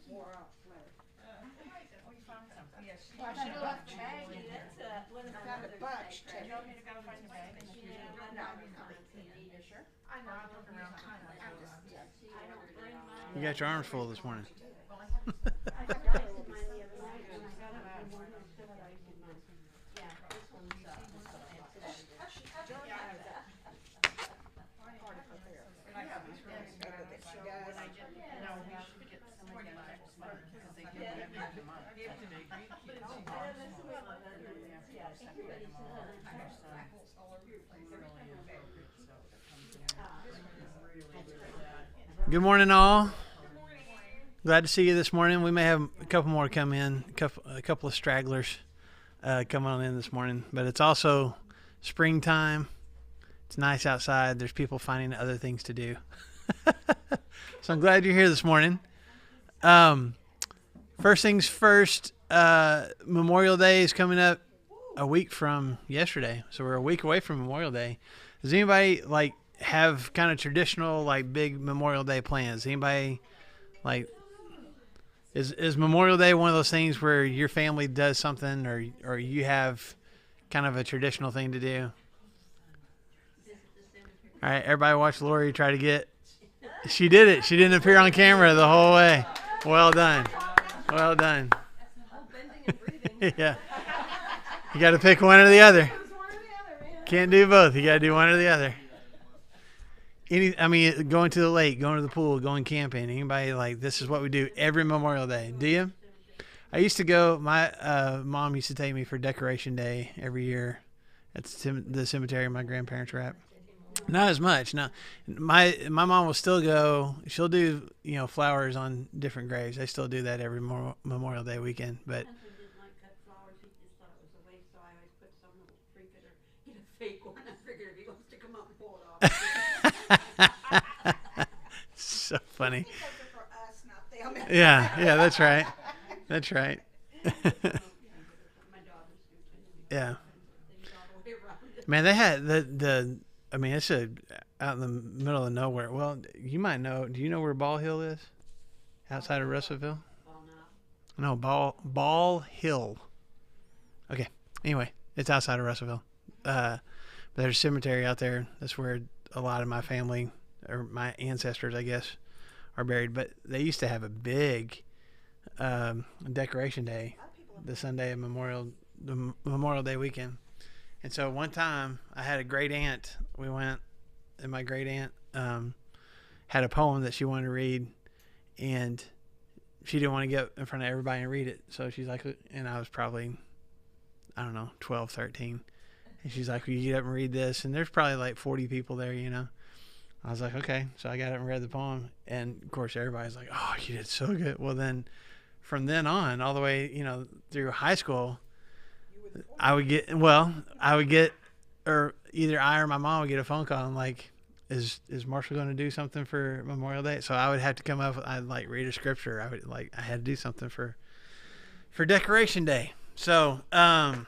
wore off sweater. Well, I should have left the bag. Found a bunch Do you too. want me to go find the bag? No. You sure? I know, I look around. You got your arms full this morning. Good morning, all. Glad to see you this morning. We may have a couple more come in, a couple of stragglers come on in this morning. But it's also springtime. It's nice outside. There's people finding other things to do. So I'm glad you're here this morning. First things first, Memorial Day is coming up a week from yesterday. So we're a week away from Memorial Day. Does anybody have kind of traditional big Memorial Day plans? Anybody is Memorial Day one of those things where your family does something or you have kind of a traditional thing to do? All right, everybody watch Lori try to get. She did it. She didn't appear on camera the whole way. Well done. Well done. Yeah. You got to pick one or the other. Can't do both. You got to do one or the other. Going to the lake, going to the pool, going camping. Anybody this is what we do every Memorial Day. Do you? I used to go. My mom used to take me for Decoration Day every year at the cemetery my grandparents were at. Not as much. No, my mom will still go. She'll do flowers on different graves. They still do that every Memorial Day weekend. But so funny. Yeah, that's right. That's right. Yeah. Man, they had it's out in the middle of nowhere. Well, you might know. Do you know where Ball Hill is? Outside of Russellville? No, Ball Hill. Okay. Anyway, it's outside of Russellville. There's a cemetery out there. That's where a lot of my family, or my ancestors, I guess, are buried. But they used to have a big Decoration Day, the Sunday of Memorial Day weekend. And so one time I had a great aunt. We went, and my great aunt had a poem that she wanted to read, and she didn't want to get in front of everybody and read it. So she's like, and I was probably, 12, 13. And she's like, will you get up and read this? And there's probably 40 people there, I was like, okay. So I got up and read the poem. And, of course, everybody's like, oh, you did so good. Well, then from then on, all the way, through high school, I would get, or either I or my mom would get a phone call and is Marshall going to do something for Memorial Day? So I would have to come up, I'd read a scripture. I had to do something for Decoration Day. So, I want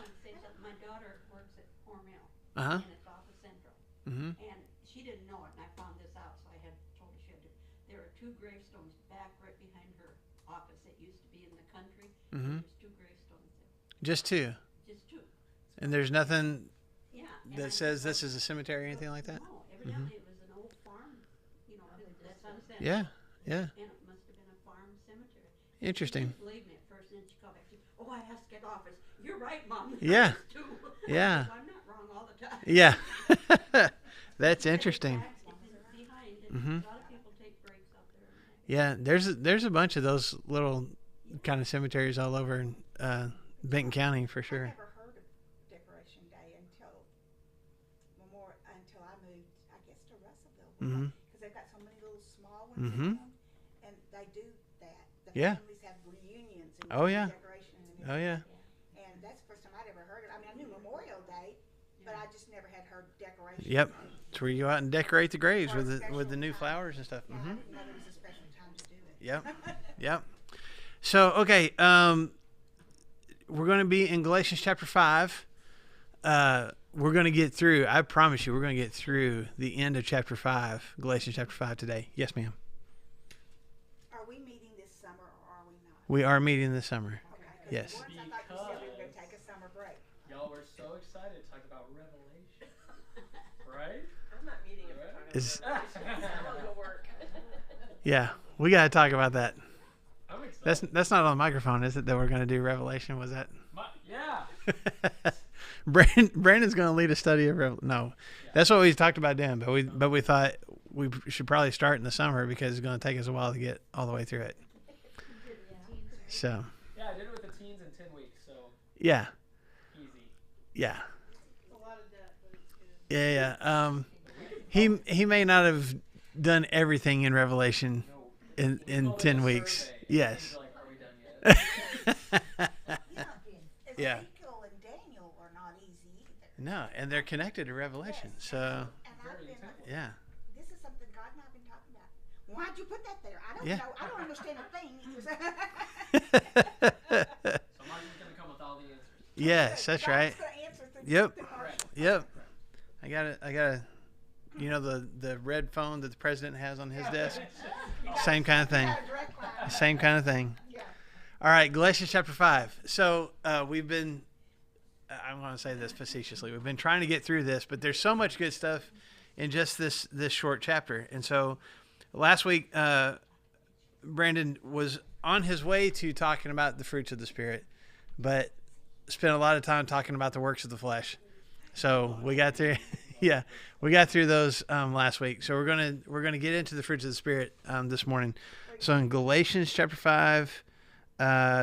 to say something. My daughter works at Hormel, and it's off of Central. Mm-hmm. And she didn't know it, and I found this out, so I had told her she had to. There are 2 gravestones back right behind her office. It used to be in the country. Mm-hmm. There's 2 gravestones there. Just 2? Just 2. And there's nothing that says this is a cemetery or anything like that? No, evidently it was an old farm, that Sun Center. Yeah, yeah. And it must have been a farm cemetery. Interesting. She didn't believe me at first, and then she called back. She said, I asked at office. You're right, Mom. Yeah. Yeah. I'm not wrong all the time. Yeah. That's interesting. Mm-hmm. A lot of people take breaks out there. Yeah, there's a bunch of those little kind of cemeteries all over Benton County for sure. I never heard of Decoration Day until I moved, I guess, to Russellville. Mm-hmm. Because they've got so many little small ones Mm-hmm. in them, and they do that. The Yeah. families have reunions and Oh, yeah. decoration and Oh yeah. And that's the first time I'd ever heard it. I knew Memorial Day, but I just never had heard Decoration Yep. Day. It's where you go out and decorate the graves For a with the new special flowers and stuff. Yeah, Mm-hmm. I didn't know there was a special time to do it. Yep. Yep. So, okay, we're going to be in Galatians chapter 5. We're going to get through, I promise you, we're going to get through the end of chapter 5, Galatians chapter 5 today. Yes, ma'am. Are we meeting We are meeting this summer. Okay, 'cause Yes. once I thought you said we were gonna take a summer break. Y'all were so excited to talk about Revelation, right? I'm not meeting in front of Is- Revelation. I'm on the work. Yeah, we got to talk about that. I'm excited. That's not on the microphone, is it? That we're going to do Revelation? Was that? Yeah. Brandon's going to lead a study of Revelation. No, that's what we talked about doing, but we thought we should probably start in the summer because it's going to take us a while to get all the way through it. So. Yeah, I did it with the teens in 10 weeks, so Yeah. easy. Yeah. It's a lot of debt, but it's good. Yeah. He may not have done everything in Revelation No. in 10 weeks. Survey. Yes. He's like, are we done yet? Yeah. Ezekiel and Daniel are not easy either. No, and they're connected to Revelation. So, And I've been, yeah. this is something God and I've been talking about. Why'd you put that there? I don't Yeah. know. I don't understand a thing. So Mark's just going to come with all the answers. Yes, that's right. God's gonna answer things Yep. through Marshall. Yep. I got to the red phone that the president has on his desk. Same kind of thing. Got a direct line. Same kind of thing. Yeah. All right, Galatians chapter 5. So we've been, I'm going to say this facetiously, we've been trying to get through this, but there's so much good stuff in just this short chapter. And so last week, Brandon was on his way to talking about the fruits of the Spirit, but spent a lot of time talking about the works of the flesh. So we got through, yeah, we got through those last week. So we're gonna get into the fruits of the Spirit this morning. So in Galatians chapter 5,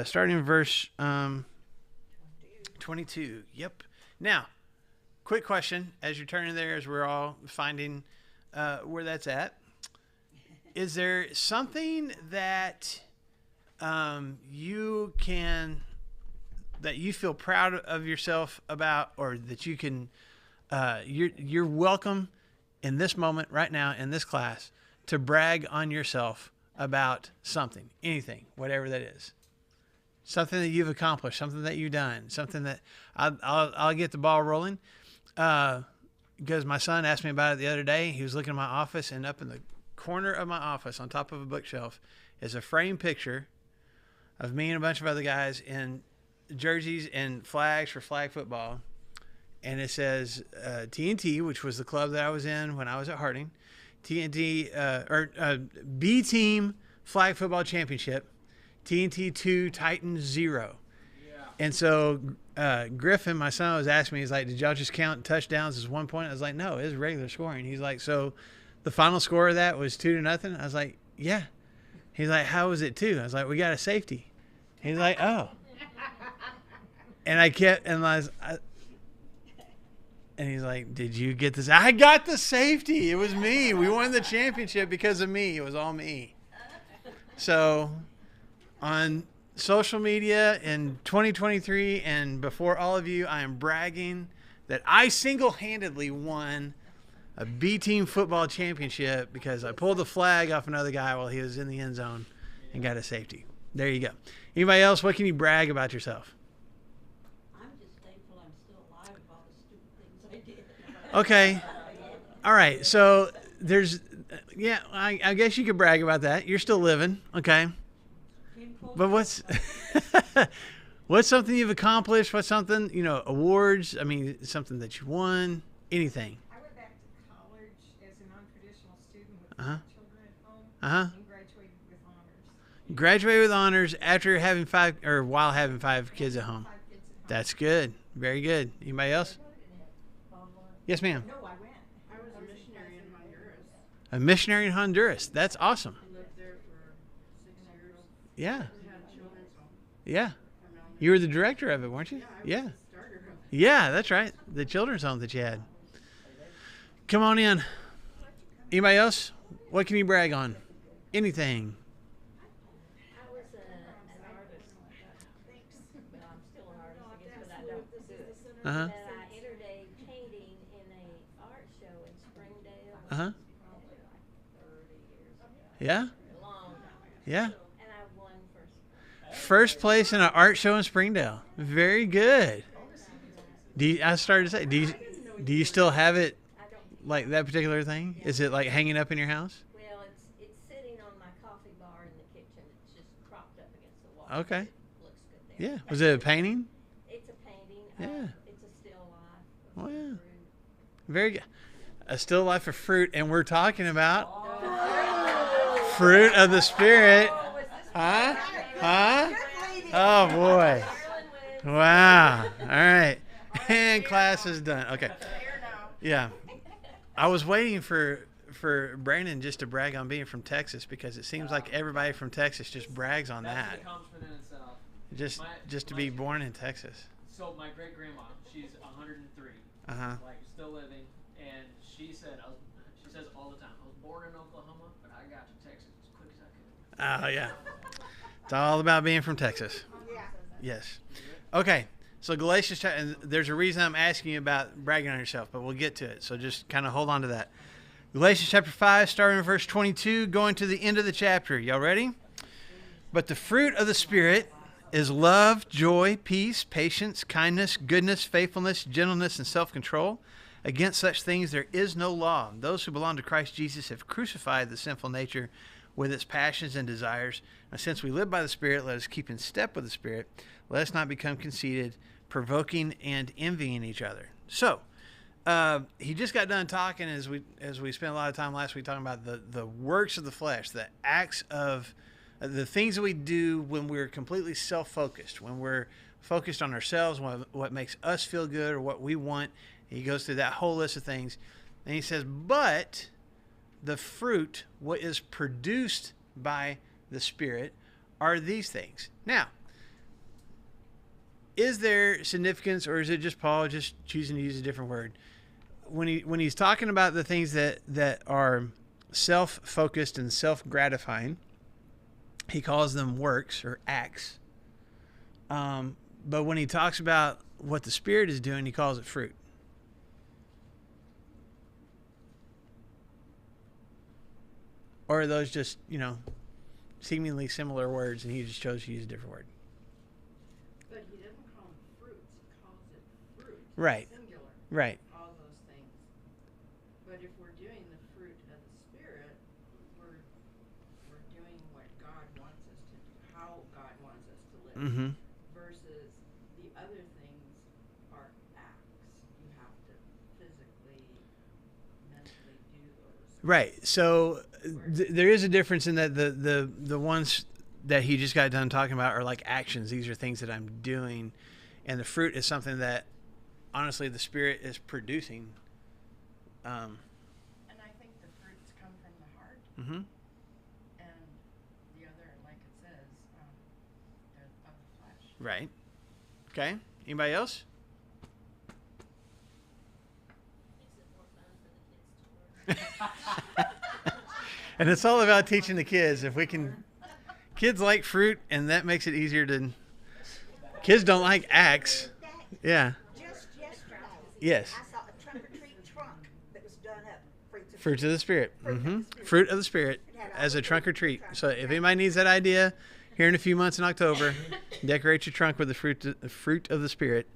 starting in verse 22. Yep. Now, quick question as you're turning there, as we're all finding where that's at. Is there something that you feel proud of yourself about, or that you can you're welcome in this moment right now in this class to brag on yourself about something, anything, whatever that is, something that you've accomplished, something that you've done, something that I'll get the ball rolling, because my son asked me about it the other day. He was looking at my office, and up in the corner of my office on top of a bookshelf is a framed picture of me and a bunch of other guys in jerseys and flags for flag football. And it says TNT, which was the club that I was in when I was at Harding, TNT, B Team Flag Football Championship, TNT 2, Titans 0. Yeah. And so Griffin, my son, was asking me, he's like, did y'all just count touchdowns as 1 point? I was like, no, it was regular scoring. He's like, so the final score of that was 2-0? I was like, yeah. He's like, how was it 2? I was like, we got a safety. He's like, oh. And I kept, and and he's like, did you get this? I got the safety. It was me. We won the championship because of me. It was all me. So on social media in 2023 and before all of you, I am bragging that I single-handedly won a B team football championship because I pulled the flag off another guy while he was in the end zone and got a safety. There you go. Anybody else? What can you brag about yourself? I'm just thankful I'm still alive of all the stupid things I did. Okay. All right. So there's, yeah, I guess you could brag about that. You're still living. Okay. Came close But to what's something you've accomplished? What's something, awards? I mean, something that you won, anything. I went back to college as a non-traditional student with Uh-huh. children at home Uh-huh. and graduated with honors. Graduated with honors after having while having 5 kids at home. 5 kids at home. That's good. Very good. Anybody else? Yes, ma'am. No, I went. I was a missionary in Honduras. A missionary in Honduras. That's awesome. I lived there for 6 years. Yeah. We had children's home. Yeah. You were the director of it, weren't you? Yeah. Starter of it. Yeah, that's right. The children's home that you had. Come on in. Anybody else? What can you brag on? Anything. I was an artist, but I'm still an artist, I guess, but I don't do it. Uh-huh. But I entered a painting in a art show in Springdale. Uh-huh. Probably like 30 years ago. Yeah? A long time ago. Yeah. And I won first place. First place in an art show in Springdale. Very good. I started to say, do you still have it, I don't, like that particular thing? Is it like hanging up in your house? well, it's sitting on my coffee bar in the kitchen. It's just propped up against the wall. Okay. It looks good there. Yeah. Was it a painting? It's a painting. Yeah. It's a still life. Wow. Of fruit. Very good. A still life of fruit, and we're talking about fruit of the Spirit. Huh? Huh? Oh boy. Wow. All right. And class is done. Okay. Yeah. I was waiting for Brandon just to brag on being from Texas, because it seems like everybody from Texas just brags on That's that. an accomplishment in itself. Just to be born in Texas. So my great grandma, she's 103, like still living, and she says all the time, I was born in Oklahoma, but I got to Texas as quick as I could. Oh yeah. It's all about being from Texas. Yeah. Yes. Okay. So Galatians, and there's a reason I'm asking you about bragging on yourself, but we'll get to it. So just kind of hold on to that. Galatians chapter 5, starting in verse 22, going to the end of the chapter. Y'all ready? But the fruit of the Spirit is love, joy, peace, patience, kindness, goodness, faithfulness, gentleness, and self-control. Against such things there is no law. Those who belong to Christ Jesus have crucified the sinful nature with its passions and desires. Now, since we live by the Spirit, let us keep in step with the Spirit. Let us not become conceited, provoking, and envying each other. So, he just got done talking, as we spent a lot of time last week talking about the works of the flesh, the acts of the things that we do when we're completely self-focused, when we're focused on ourselves, what makes us feel good or what we want. He goes through that whole list of things. And he says, but the fruit, what is produced by the Spirit, are these things. Now, is there significance, or is it just Paul just choosing to use a different word? When he's talking about the things that are self-focused and self-gratifying, he calls them works or acts. But when he talks about what the Spirit is doing, he calls it fruit. Or are those just, seemingly similar words, and he just chose to use a different word? But he doesn't call them fruits, he calls it fruit. Right. Singular. Right. All those things. But if we're doing the fruit of the Spirit, we're doing what God wants us to do, how God wants us to live. Mm-hmm. Versus the other things are acts. You have to physically, mentally do those. Right. So there is a difference in that the ones that he just got done talking about are like actions. These are things that I'm doing, and the fruit is something that, honestly, the Spirit is producing. And I think the fruits come from the heart, Mm-hmm. and the other, like it says, they're of the flesh. Right. Okay. Anybody else? Makes it more fun for the kids to work. And it's all about teaching the kids. If we can, kids like fruit, and that makes it easier to. Kids don't like acts. Yeah. Just yesterday. Yes. I saw a trunk or treat trunk that was done up. Fruits of the Spirit. Mm-hmm. Fruit of the Spirit as a trunk or treat. So if anybody needs that idea, here in a few months in October, decorate your trunk with the fruit of the Spirit.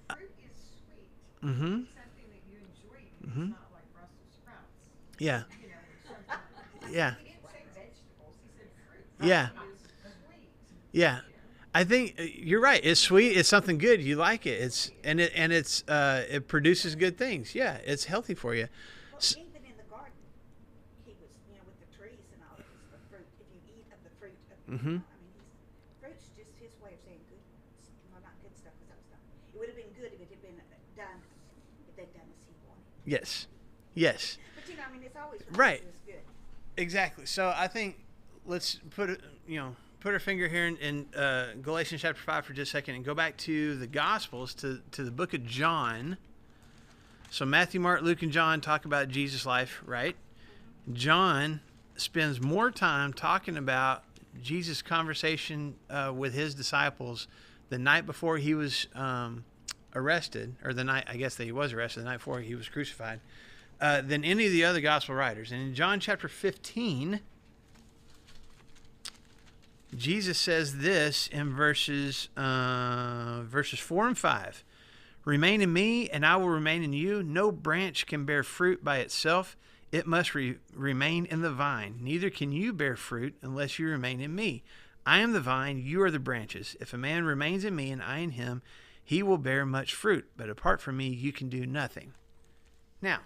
Fruit is sweet. Mm-hmm. Something that you enjoy. It's Mhm. not like Brussels sprouts. Yeah. You know, something like Yeah. He didn't say vegetables, he said fruit. Yeah. Fruit is sweet. Yeah. I think you're right. It's sweet. It's something good. You like it. It produces good things. Yeah. It's healthy for you. Well, even in the garden, he was, with the trees and all, it was the fruit. If you eat of the fruit of, Mhm. fruit's just his way of saying good. Well, not good stuff, because that was not. It would have been good if it had been done, if they'd done as he wanted. Yes. Yes. But it's always Right. It's good. Exactly. So I think let's put our finger here in Galatians chapter 5 for just a second and go back to the Gospels, to the book of John. So Matthew, Mark, Luke, and John talk about Jesus' life, right? John spends more time talking about Jesus' conversation with his disciples the night before he was arrested, or the night, I guess, that he was arrested, the night before he was crucified, than any of the other gospel writers. And in John chapter 15, Jesus says this in verses 4 and 5. Remain in me, and I will remain in you. No branch can bear fruit by itself. It must remain in the vine. Neither can you bear fruit unless you remain in me. I am the vine, you are the branches. If a man remains in me and I in him, he will bear much fruit. But apart from me, you can do nothing. Now,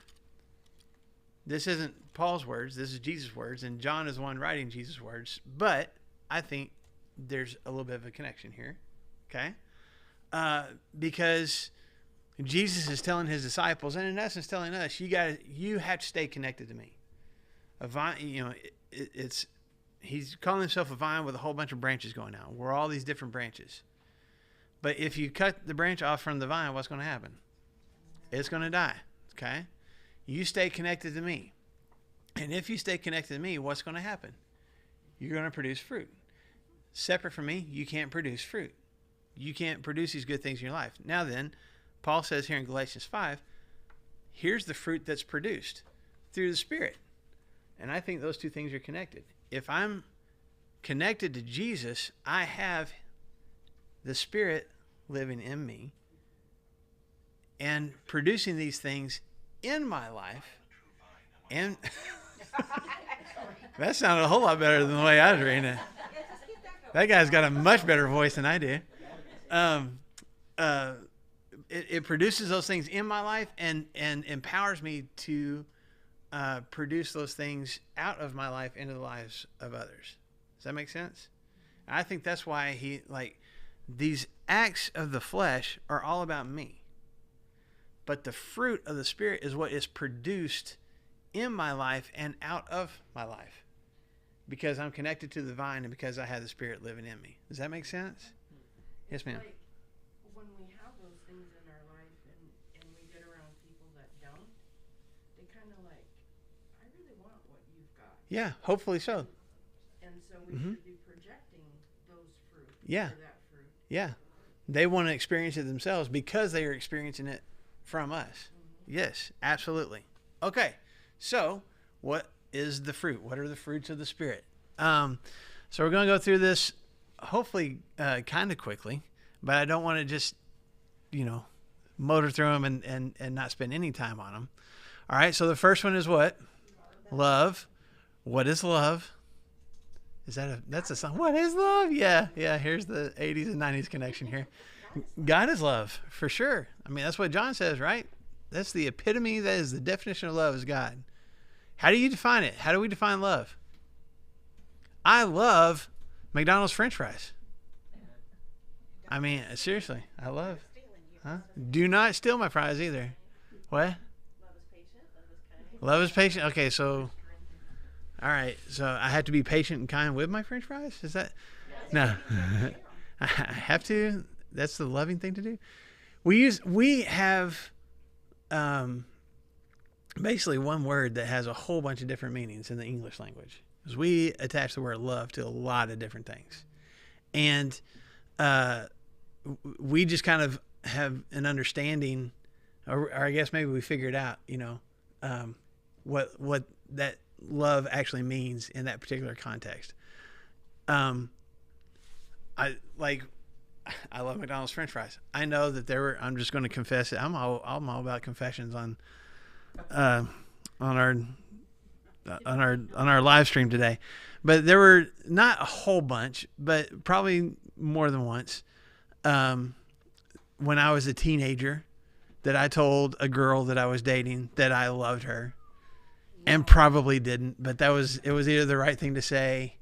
this isn't Paul's words. This is Jesus' words. And John is the one writing Jesus' words. But I think there's a little bit of a connection here. Okay? Because Jesus is telling his disciples, and in essence telling us, you have to stay connected to me. A vine, he's calling himself a vine with a whole bunch of branches going out. We're all these different branches. But if you cut the branch off from the vine, what's going to happen? It's going to die. Okay? You stay connected to me. And if you stay connected to me, what's going to happen? You're going to produce fruit. Separate from me, you can't produce fruit. You can't produce these good things in your life. Now then, Paul says here in Galatians 5, here's the fruit that's produced through the Spirit. And I think those two things are connected. If I'm connected to Jesus, I have the Spirit living in me and producing these things in my life. And that sounded a whole lot better than the way I was reading it. That guy's got a much better voice than I do. It produces those things in my life and empowers me to produce those things out of my life into the lives of others. Does that make sense? I think that's why these acts of the flesh are all about me. But the fruit of the Spirit is what is produced in my life and out of my life. Because I'm connected to the vine and because I have the Spirit living in me. Does that make sense? Yes, ma'am. Like when we have those things in our life and we get around people that don't, they kind of like, I really want what you've got. Yeah, hopefully so. And so we should be projecting those fruit. Yeah. Or that fruit. Yeah. They want to experience it themselves because they are experiencing it from us. Yes, absolutely. Okay, so what is the fruit? What are the fruits of the Spirit? So we're going to go through this hopefully kind of quickly, but I don't want to just, motor through them and not spend any time on them. All right, so the first one is what? Love. What is love? That's a song. What is love? Yeah. Here's the 80s and 90s connection here. God is love, for sure. I mean, that's what John says, right? That's the epitome. That is the definition of love is God. How do you define it? How do we define love? I love McDonald's French fries. I mean, seriously, I love. Huh? Do not steal my fries either. What? Love is patient, love is kind. Love is patient. Okay, so, all right. So I have to be patient and kind with my French fries? Is that? No. I have to. That's the loving thing to do. We have basically one word that has a whole bunch of different meanings in the English language. Because we attach the word love to a lot of different things. And we just kind of have an understanding, or I guess maybe we figured out, what that love actually means in that particular context. I love McDonald's French fries. I know that I'm just going to confess it. I'm all about confessions on our live stream today. But there were not a whole bunch, but probably more than once when I was a teenager that I told a girl that I was dating that I loved her, and probably didn't, but it was either the right thing to say,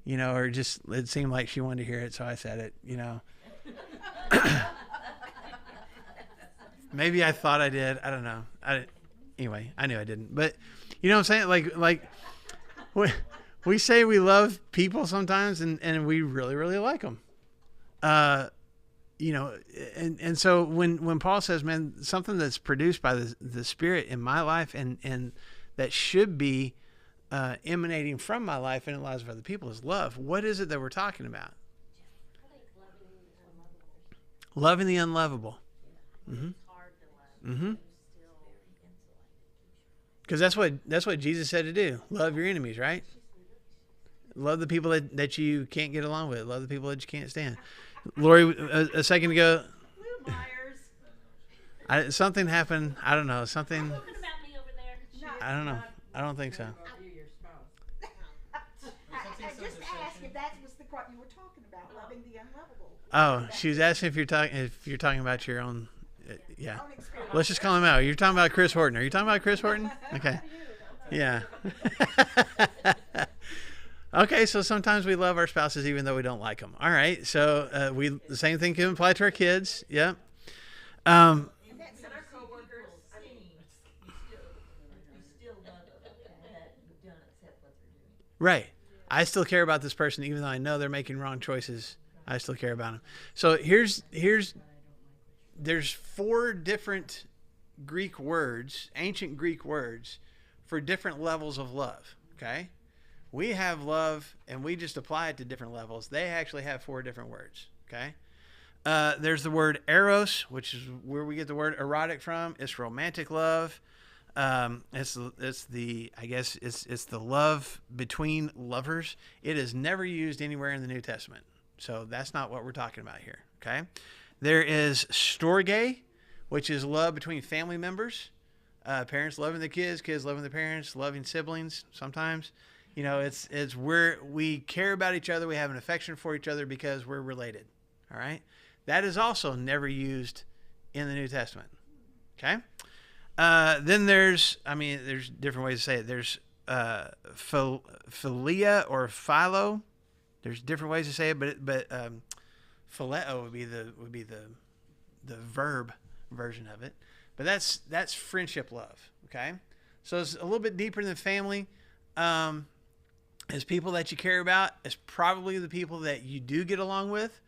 or just it seemed like she wanted to hear it, so I said it, Maybe I thought I did. I don't know. Anyway, I knew I didn't. But you know what I'm saying? Like we say we love people sometimes, and we really, really like them. And so when Paul says, man, something that's produced by the Spirit in my life and that should be emanating from my life and in the lives of other people is love. What is it that we're talking about? Loving the unlovable. Mm-hmm. Mm-hmm. Because that's what Jesus said to do. Love your enemies, right? Love the people that you can't get along with. Love the people that you can't stand. Lori, a second ago, something happened. I don't know. Something. I don't know. I don't think so. Just ask him if that was the part you were talking about, loving the unlovable. Oh, she was asking if you're talking about your own. Yeah. Own experience. Let's just call him out. You're talking about Chris Horton. Are you talking about Chris Horton? Okay. Yeah. Okay, so sometimes we love our spouses even though we don't like them. All right, so the same thing can apply to our kids. Yep. And our coworkers, I mean, you still love them that you don't accept what they're doing. Right. I still care about this person even though I know they're making wrong choices. I still care about them. So there's 4 different Greek words, ancient Greek words, for different levels of love. Okay? We have love, and we just apply it to different levels. They actually have 4 different words. Okay? There's the word eros, which is where we get the word erotic from. It's romantic love. It's the love between lovers. It is never used anywhere in the New Testament. So that's not what we're talking about here. Okay? There is storge, which is love between family members. Parents loving the kids loving the parents, loving siblings sometimes. You know, it's where we care about each other. We have an affection for each other because we're related. All right? That is also never used in the New Testament. Okay? Then there's different ways to say it. There's philia or philo. There's different ways to say it, but phileo would be the verb version of it. But that's friendship love. Okay? So it's a little bit deeper than family. As people that you care about, it's probably the people that you do get along with.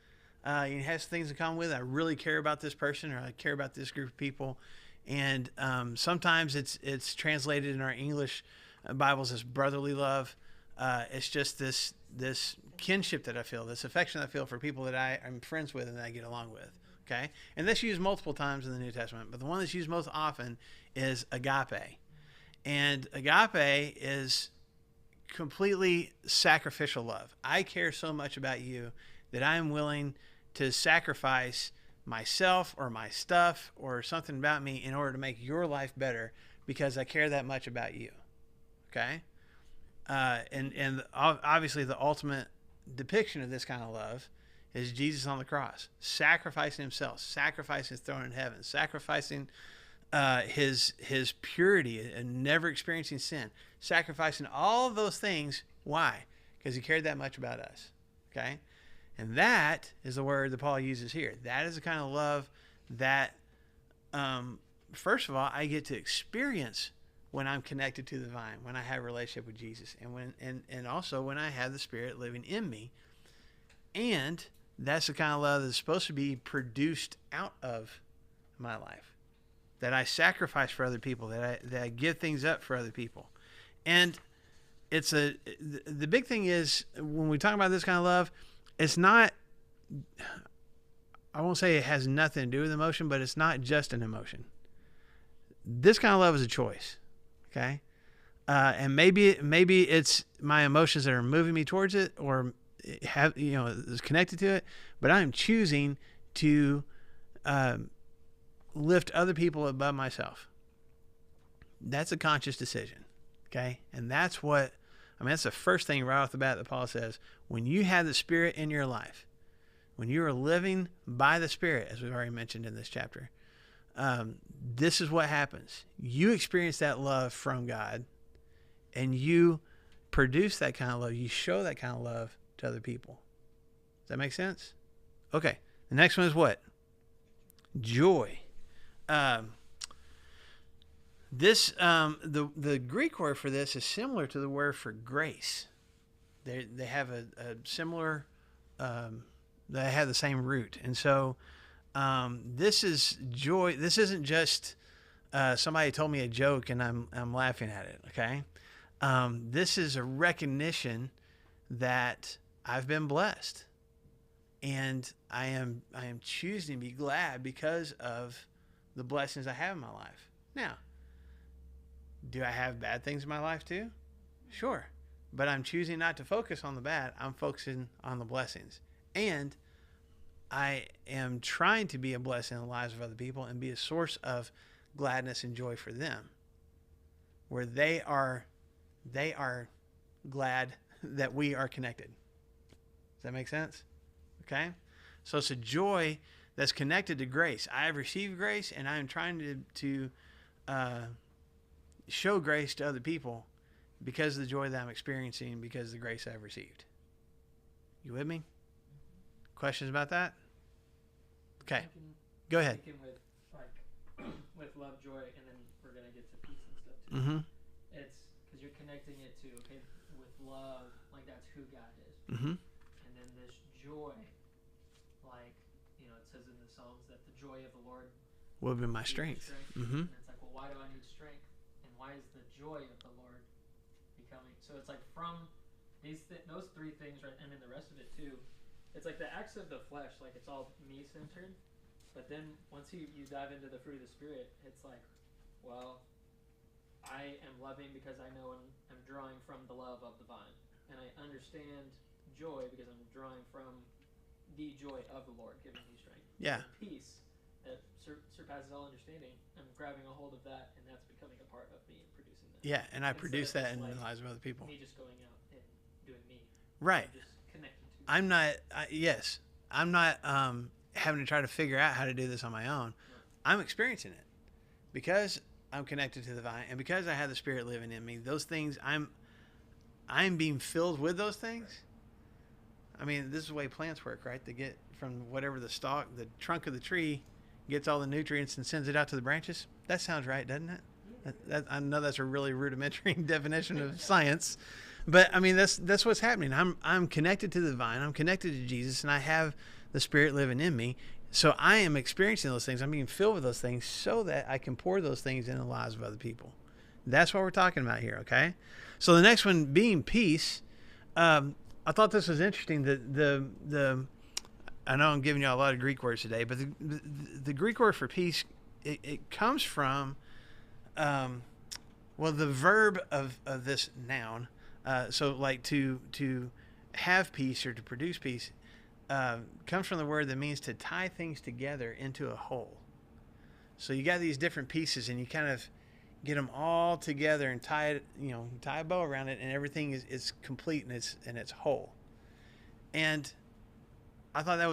You have things in common with. I really care about this person, or I care about this group of people. And sometimes it's translated in our English Bibles as brotherly love. It's just this kinship that I feel, this affection I feel for people that I'm friends with and that I get along with. Okay? And that's used multiple times in the New Testament, but the one that's used most often is agape. And agape is completely sacrificial love. I care so much about you that I'm willing to sacrifice myself or my stuff or something about me in order to make your life better because I care that much about you. Okay? And obviously the ultimate depiction of this kind of love is Jesus on the cross, sacrificing himself, sacrificing his throne in heaven, sacrificing his purity and never experiencing sin, sacrificing all of those things. Why? Because he cared that much about us. Okay? And that is the word that Paul uses here. That is the kind of love that, first of all, I get to experience when I'm connected to the vine, when I have a relationship with Jesus, and also when I have the Spirit living in me. And that's the kind of love that's supposed to be produced out of my life, that I sacrifice for other people, that I give things up for other people. And the big thing is, when we talk about this kind of love, it's not, I won't say it has nothing to do with emotion, but it's not just an emotion. This kind of love is a choice. Okay? And maybe it's my emotions that are moving me towards it, or is connected to it, but I'm choosing to lift other people above myself. That's a conscious decision. Okay? And that's the first thing right off the bat that Paul says. When you have the Spirit in your life, when you are living by the Spirit, as we've already mentioned in this chapter, this is what happens. You experience that love from God, and you produce that kind of love. You show that kind of love to other people. Does that make sense? Okay. The next one is what? Joy. The Greek word for this is similar to the word for grace. They have a similar, they have the same root. And so this is joy. This isn't just somebody told me a joke and I'm laughing at it. Okay. This is a recognition that I've been blessed, and I am choosing to be glad because of the blessings I have in my life. Now, do I have bad things in my life too? Sure. But I'm choosing not to focus on the bad. I'm focusing on the blessings. And I am trying to be a blessing in the lives of other people and be a source of gladness and joy for them, where they are glad that we are connected. Does that make sense? Okay? So it's a joy that's connected to grace. I have received grace, and I am trying to show grace to other people because of the joy that I'm experiencing, because of the grace I've received. You with me? Questions about that? Okay. Go ahead. Thinking with with love, joy, and then we're gonna get to peace and stuff too. Mm-hmm. It's because you're connecting it to with love, like that's who God is, Mm-hmm. and then this joy, like it says in the Psalms that the joy of the Lord Will be my is strength. your Mm-hmm. And it's like, well, why do I need strength, and why is the joy of the Lord becoming? So it's like from those three things, right, and then the rest of it too. It's like the acts of the flesh, like it's all me centered. But then once you dive into the fruit of the Spirit, it's like, well, I am loving because I know I'm drawing from the love of the vine. And I understand joy because I'm drawing from the joy of the Lord giving me strength. Yeah. And peace that surpasses all understanding. I'm grabbing a hold of that, and that's becoming a part of me and producing that. Yeah, and I Instead produce of that just in the like lives of other people. Me just going out and doing me. Right. I'm just connecting to I'm not, yes, I'm not having to try to figure out how to do this on my own. I'm experiencing it because I'm connected to the vine, and because I have the Spirit living in me. Those things, I'm being filled with those things. I mean, this is the way plants work, right? They get from whatever the trunk of the tree gets all the nutrients and sends it out to the branches. That sounds right, doesn't it? I know that's a really rudimentary definition of science. But I mean, that's what's happening. I'm connected to the vine. I'm connected to Jesus, and I have the Spirit living in me. So I am experiencing those things. I'm being filled with those things so that I can pour those things in the lives of other people. That's what we're talking about here. Okay. So the next one being peace. I thought this was interesting. I know I'm giving you a lot of Greek words today, but the Greek word for peace, it comes from, the verb of this noun. So like to have peace or to produce peace comes from the word that means to tie things together into a whole. So you got these different pieces and you kind of get them all together and tie a bow around it, and everything is complete and it's whole. And I thought that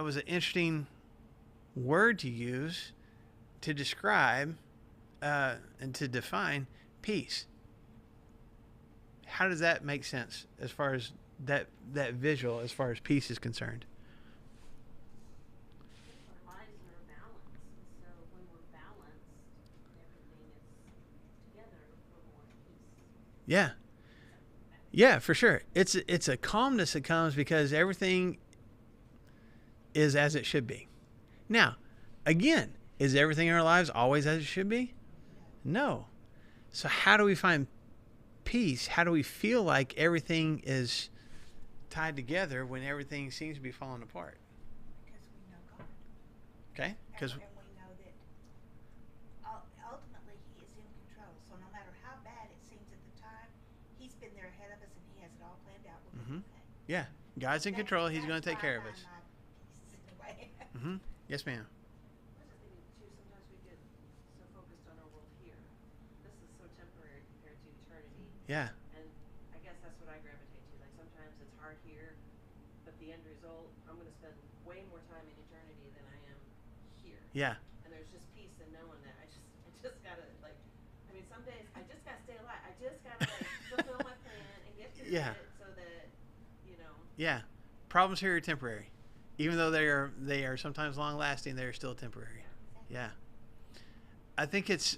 was an interesting word to use to describe and to define peace. How does that make sense as far as that visual, as far as peace is concerned? Our lives are balanced, so when we're balanced, everything is together for more peace. Yeah. Yeah, for sure. It's a calmness that comes because everything is as it should be. Now, again, is everything in our lives always as it should be? No. So how do we find peace? How do we feel like everything is tied together when everything seems to be falling apart? Because we know God. Okay? Because And we know that ultimately He is in control. So no matter how bad it seems at the time, He's been there ahead of us and He has it all planned out. We're Mhm. okay. yeah, God's in control. He's going to take care of us. My peace anyway. Mm-hmm. Yes, ma'am. I was just thinking too, sometimes we get so focused on our world here. This is so temporary compared to eternity. Yeah. And I guess that's what I gravitate to. Like sometimes it's hard here, but the end result, I'm going to spend way more time in eternity than I am here. Yeah. And there's just peace in knowing that I just gotta like, I mean, some days I just gotta stay alive. I just gotta like fulfill my plan and get through Yeah. it so that, Yeah. Problems here are temporary. Even though they are sometimes long lasting, they are still temporary. Yeah. I think it's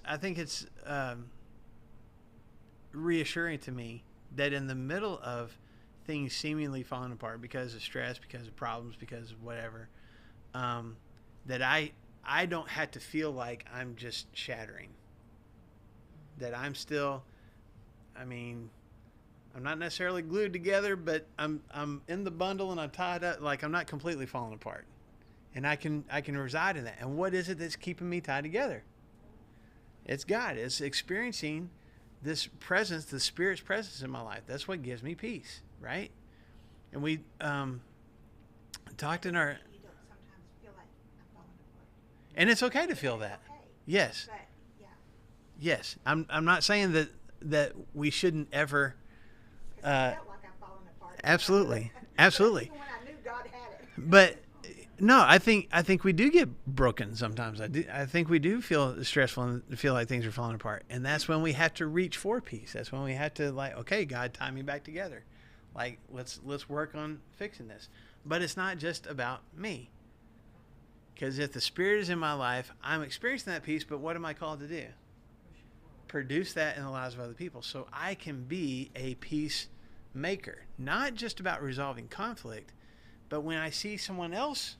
reassuring to me that in the middle of things seemingly falling apart because of stress, because of problems, because of whatever, that I don't have to feel like I'm just shattering. That I'm still, I'm not necessarily glued together, but I'm in the bundle and I'm tied up. Like I'm not completely falling apart, and I can reside in that. And what is it that's keeping me tied together? It's God. It's experiencing this presence, the Spirit's presence in my life. That's what gives me peace, right? And we talked in our, You don't sometimes feel like I'm falling apart. and it's okay to feel that. Okay. Yes, But yeah. yes. I'm not saying that we shouldn't ever. Because I felt like I'm falling apart. Absolutely. Absolutely. Even when I But no, I think we do get broken sometimes. I think we do feel stressful and feel like things are falling apart, and that's when we have to reach for peace. That's when we have to like, okay, God, tie me back together. Like let's work on fixing this. But it's not just about me. Because if the Spirit is in my life, I'm experiencing that peace, but what am I called to do? Produce that in the lives of other people so I can be a peacemaker. Not just about resolving conflict, but when I see someone else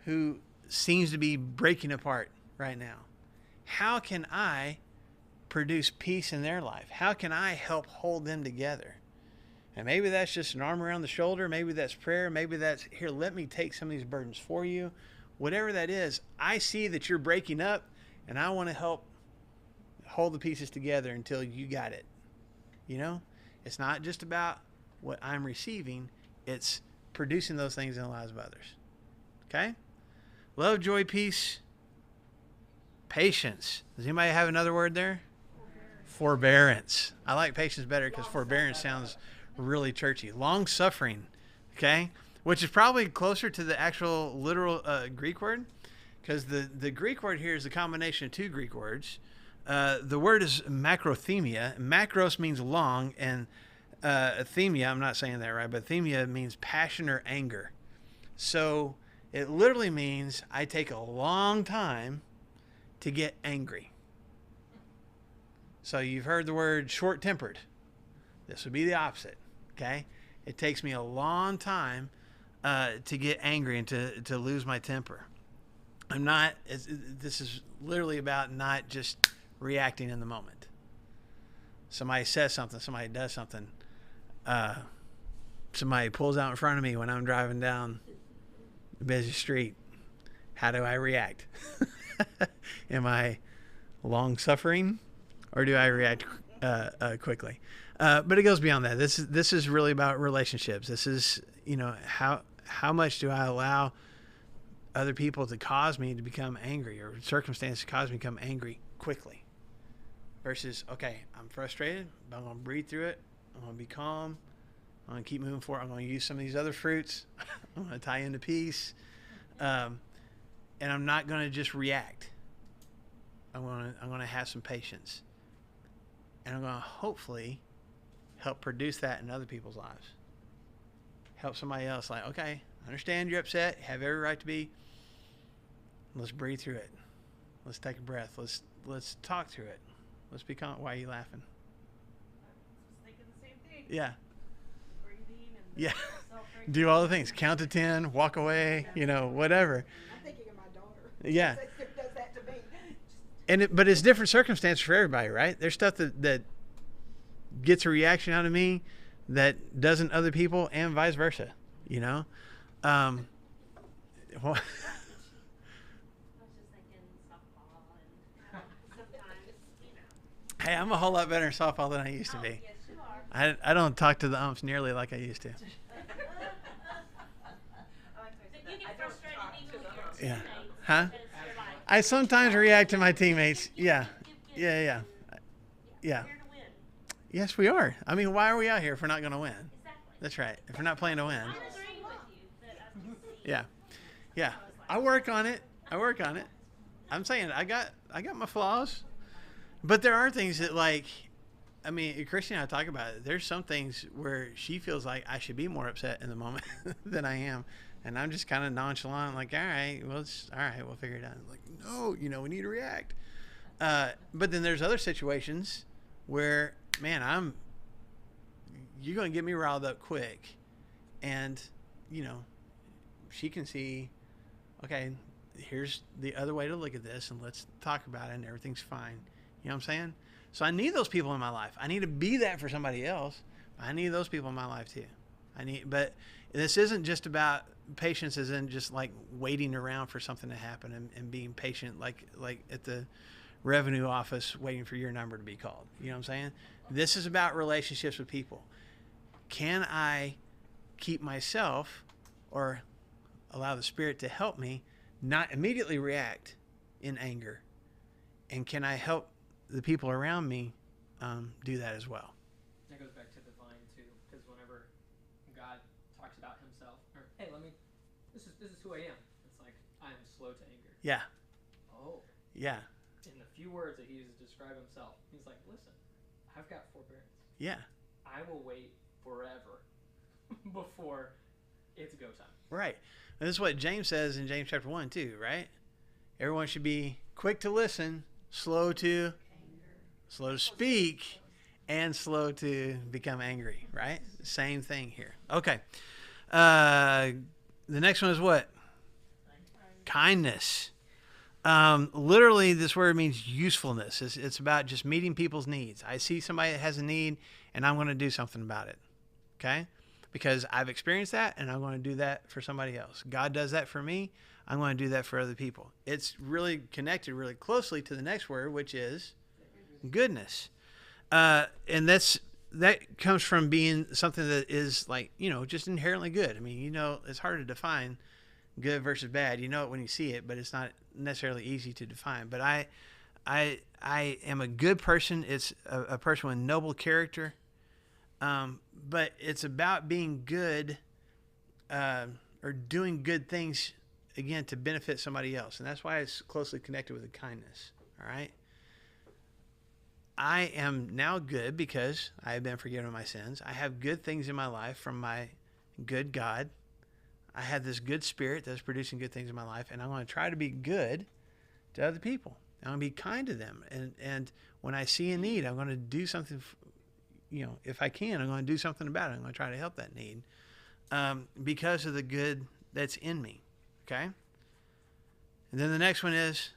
who seems to be breaking apart right now, how can I produce peace in their life? How can I help hold them together? And maybe that's just an arm around the shoulder. Maybe that's prayer. Maybe that's, here, let me take some of these burdens for you. Whatever that is, I see that you're breaking up, and I want to help hold the pieces together until you got it. You know? It's not just about what I'm receiving. It's producing those things in the lives of others. Okay? Love, joy, peace, patience. Does anybody have another word there? Forbearance. I like patience better because forbearance sounds really churchy. Long suffering. Okay? Which is probably closer to the actual literal Greek word, because the Greek word here is a combination of two Greek words. The word is macrothemia. Macros means long, and themia, I'm not saying that right, but themia means passion or anger. So it literally means I take a long time to get angry. So you've heard the word short-tempered. This would be the opposite, okay? It takes me a long time to get angry and to lose my temper. This is literally about not just reacting in the moment. Somebody says something, somebody does something, somebody pulls out in front of me when I'm driving down a busy street. How do I react? Am I long suffering, or do I react quickly? But it goes beyond that. This is really about relationships. This is, how much do I allow other people to cause me to become angry, or circumstances to cause me to become angry quickly, versus, okay, I'm frustrated, but I'm going to breathe through it. I'm going to be calm. I'm going to keep moving forward. I'm going to use some of these other fruits. I'm going to tie into peace. And I'm not going to just react. I'm going to have some patience. And I'm going to hopefully help produce that in other people's lives. Help somebody else, like, okay, I understand you're upset. You have every right to be. Let's breathe through it. Let's take a breath. Let's talk through it. Let's be calm. Why are you laughing? I was thinking the same thing. Yeah. Breathing and Yeah. self-regulation. Do all the things. Count to 10, walk away, whatever. I'm thinking of my daughter. Yeah. It does that to me. But it's different circumstances for everybody, right? There's stuff that gets a reaction out of me that doesn't other people, and vice versa. Well, I was just thinking softball and sometimes, hey, I'm a whole lot better in softball than I used to be. yes, you are. I don't talk to the umps nearly like I used to. But you get frustrated even with your Yeah. teammates. Huh? Because you're like, I sometimes react to my teammates. Yeah. Yeah. We're here to win. Yes, we are. I mean, why are we out here if we're not going to win? Exactly. That's right. If we're not playing to win. I'm agreeing with you that I can see. Yeah. I work on it. I'm saying I got my flaws, but there are things that, like, I mean, Christy and I talk about it. There's some things where she feels like I should be more upset in the moment than I am. And I'm just kind of nonchalant, like, all right, we'll figure it out. Like, no, we need to react. But then there's other situations where, man, you're going to get me riled up quick. And, she can see, okay, here's the other way to look at this, and let's talk about it, and everything's fine. You know what I'm saying? So I need those people in my life. I need to be that for somebody else. I need those people in my life too. But this isn't just about patience, isn't just like waiting around for something to happen and being patient, like at the revenue office waiting for your number to be called. You know what I'm saying? This is about relationships with people. Can I keep myself, or allow the Spirit to help me not immediately react in anger? And can I help the people around me do that as well? That goes back to the vine too, because whenever God talks about himself, or hey, let me this is who I am. It's like I am slow to anger. Yeah. Oh. Yeah. In the few words that he uses to describe himself, he's like, listen, I've got forbearance. Yeah. I will wait forever before it's go time. Right. And this is what James says in James chapter 1 too, right? Everyone should be quick to listen, slow to speak, and slow to become angry, right? Same thing here. Okay. The next one is what? Kindness. Literally, this word means usefulness. It's about just meeting people's needs. I see somebody that has a need, and I'm going to do something about it. Okay? Because I've experienced that, and I'm going to do that for somebody else. God does that for me. I'm going to do that for other people. It's really connected really closely to the next word, which is goodness. And that comes from being something that is like, just inherently good. I mean, it's hard to define good versus bad. You know it when you see it, but it's not necessarily easy to define. But I am a good person. It's a person with noble character. But it's about being good, or doing good things, again, to benefit somebody else. And that's why it's closely connected with the kindness. All right. I am now good because I have been forgiven of my sins. I have good things in my life from my good God. I have this good spirit that's producing good things in my life, and I'm going to try to be good to other people. I'm going to be kind to them. And when I see a need, I'm going to do something, if I can, I'm going to do something about it. I'm going to try to help that need because of the good that's in me. Okay? And then the next one is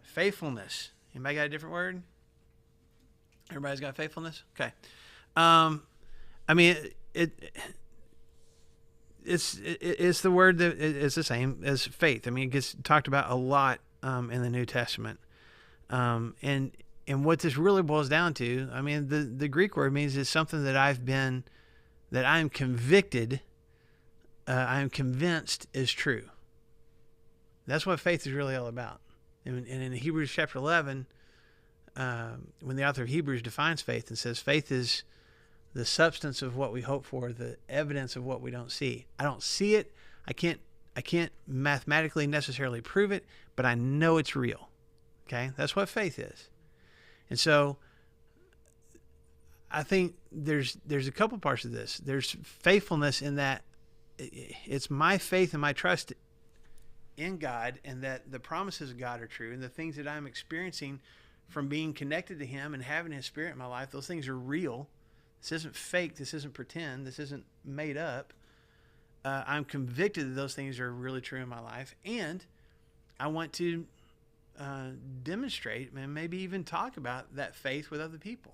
faithfulness. Anybody got a different word? Everybody's got faithfulness? Okay. I mean, it's the word that is the same as faith. I mean, it gets talked about a lot in the New Testament. And what this really boils down to, I mean, the Greek word means it's something that I'm convicted, I am convinced is true. That's what faith is really all about. And in Hebrews chapter 11, when the author of Hebrews defines faith and says faith is the substance of what we hope for, the evidence of what we don't see. I don't see it. I can't mathematically necessarily prove it, but I know it's real. Okay? That's what faith is. And so I think there's a couple parts of this. There's faithfulness in that it's my faith and my trust in God, and that the promises of God are true, and the things that I'm experiencing from being connected to Him and having His Spirit in my life, those things are real. This isn't fake. This isn't pretend. This isn't made up. I'm convicted that those things are really true in my life, and I want to demonstrate and maybe even talk about that faith with other people.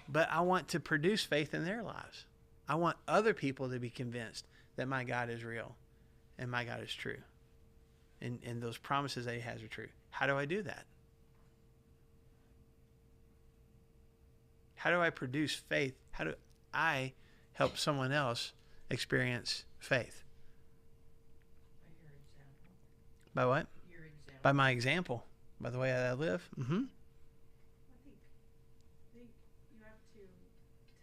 But I want to produce faith in their lives. I want other people to be convinced that my God is real and my God is true. And those promises that He has are true. How do I do that? How do I produce faith? How do I help someone else experience faith? By your example. By what? Your example. By my example. By the way I live. Mm-hmm. I think you have to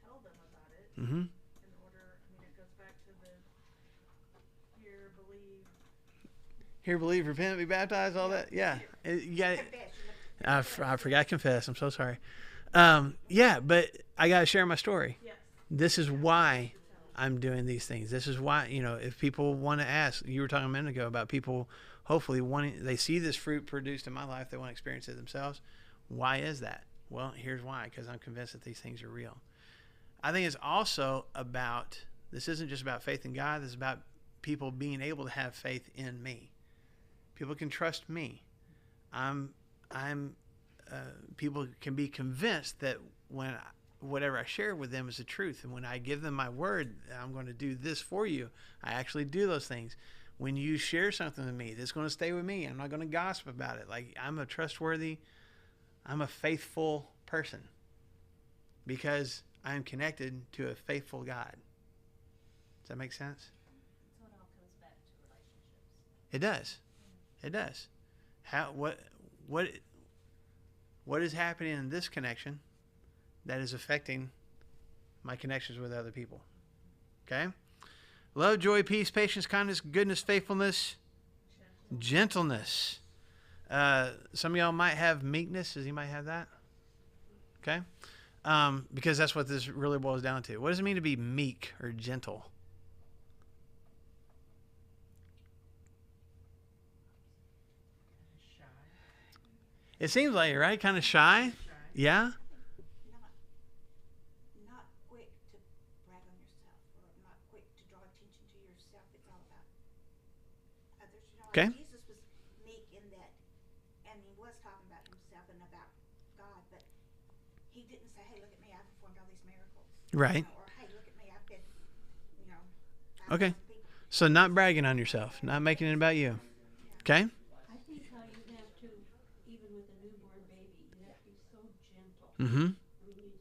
tell them about it Mm-hmm. in order, it goes back to the hear, believe. Hear, believe, repent, be baptized, all that. Yeah. You got Confess. I forgot confess. I'm so sorry. Yeah, but I got to share my story. Yes. This is why I'm doing these things. This is why, if people want to ask, you were talking a minute ago about people hopefully they see this fruit produced in my life, they want to experience it themselves. Why is that? Well, here's why, because I'm convinced that these things are real. I think it's also about, this isn't just about faith in God, this is about people being able to have faith in me. People can trust me. People can be convinced that when whatever I share with them is the truth, and when I give them my word, I'm going to do this for you, I actually do those things. When you share something with me, that's going to stay with me. I'm not going to gossip about it. Like, I'm a faithful person because I'm connected to a faithful God. Does that make sense? So it all comes back to relationships. It does. What is happening in this connection that is affecting my connections with other people? Okay? Love, joy, peace, patience, kindness, goodness, faithfulness, gentleness. Some of y'all might have meekness. Does anybody have that? Okay. Because that's what this really boils down to. What does it mean to be meek or gentle? Shy. It seems like it, right? Kind of shy. Shy. Yeah. Not quick to brag on yourself, or not quick to draw attention to yourself. It's all about others. You know, Okay. like Jesus was meek in that, and he was talking about himself and about God, but he didn't say, "Hey, look at me! I performed all these miracles." Right. You know, or, "Hey, look at me! I've been, you know." Okay. So not bragging on yourself, not making it about you. Okay. I think how you have to, even with a newborn baby, you have to be so gentle. Mm-hmm. I mean,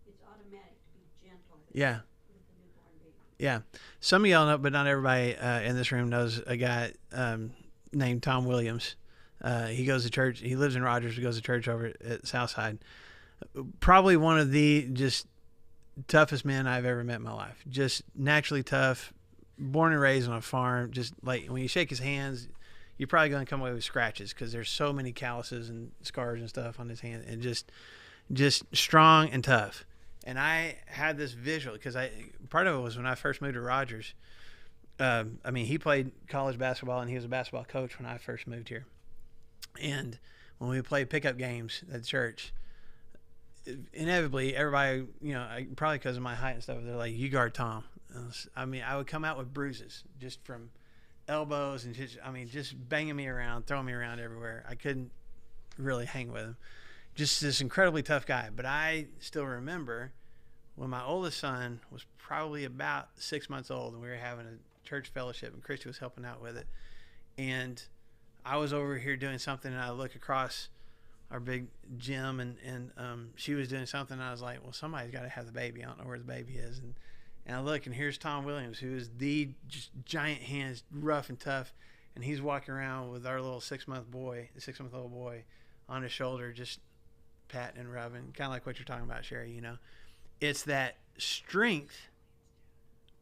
it's automatic to be gentle Yeah. with a newborn baby. Yeah. Some of y'all know, but not everybody in this room knows a guy named Tom Williams. He goes to church. He lives in Rogers. He goes to church over at Southside. Probably one of the just toughest men I've ever met in my life. Just naturally tough, born and raised on a farm. Just like when you shake his hands, you're probably going to come away with scratches because there's so many calluses and scars and stuff on his hand, and just strong and tough. And I had this visual because part of it was when I first moved to Rogers. I mean, he played college basketball and he was a basketball coach when I first moved here. And when we played pickup games at church, inevitably everybody, you know, probably because of my height and stuff, they're like, "You guard Tom." I mean, I would come out with bruises just from elbows and just banging me around, throwing me around everywhere. I couldn't really hang with him. Just this incredibly tough guy. But I still remember when my oldest son was probably about 6 months old and we were having a church fellowship and Christy was helping out with it. And I was over here doing something and I look across our big gym and she was doing something and I was like, well, somebody's got to have the baby. I don't know where the baby is. And I look and here's Tom Williams, who is the just giant hands, rough and tough. And he's walking around with our little 6-month-old boy on his shoulder, just patting and rubbing, kind of like what you're talking about, Sherry, you know. It's that strength,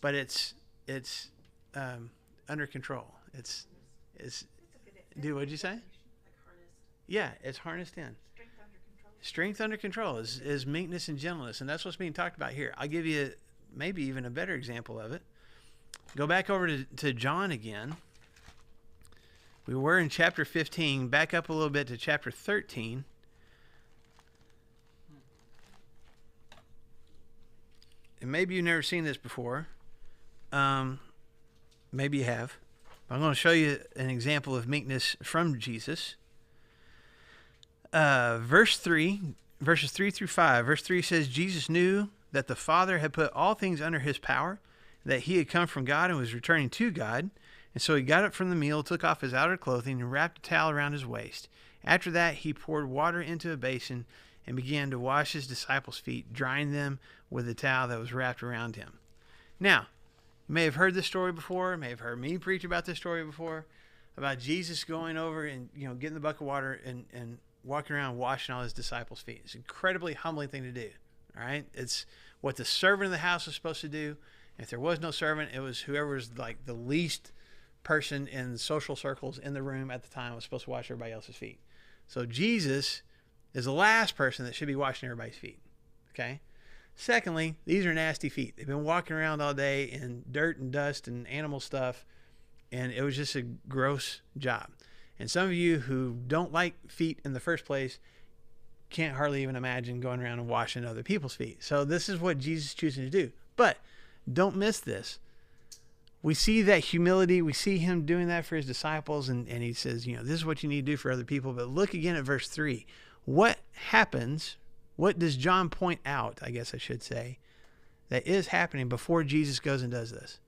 but it's under control. It's dude, what'd you say? Like harnessed. Yeah, it's harnessed in. Strength under control. Strength under control is meekness and gentleness, and that's what's being talked about here. I'll give you maybe even a better example of it. Go back over to John again. We were in chapter 15. Back up a little bit to chapter 13. And maybe you've never seen this before. Maybe you have. But I'm going to show you an example of meekness from Jesus. Verses 3 through 5. Verse 3 says, Jesus knew that the Father had put all things under his power, that he had come from God and was returning to God. And so he got up from the meal, took off his outer clothing, and wrapped a towel around his waist. After that, he poured water into a basin and began to wash his disciples' feet, drying them with the towel that was wrapped around him. Now, you may have heard this story before, may have heard me preach about this story before, about Jesus going over and getting the bucket of water and walking around washing all his disciples' feet. It's an incredibly humbling thing to do. All right, it's what the servant of the house was supposed to do. If there was no servant, it was whoever was like the least person in social circles in the room at the time was supposed to wash everybody else's feet. So Jesus is the last person that should be washing everybody's feet. Okay. Secondly, these are nasty feet. They've been walking around all day in dirt and dust and animal stuff, and it was just a gross job. And some of you who don't like feet in the first place can't hardly even imagine going around and washing other people's feet. So this is what Jesus is choosing to do. But don't miss this. We see that humility. We see him doing that for his disciples. And he says, this is what you need to do for other people. But look again at verse 3. What happens? What does John point out, I guess I should say, that is happening before Jesus goes and does this?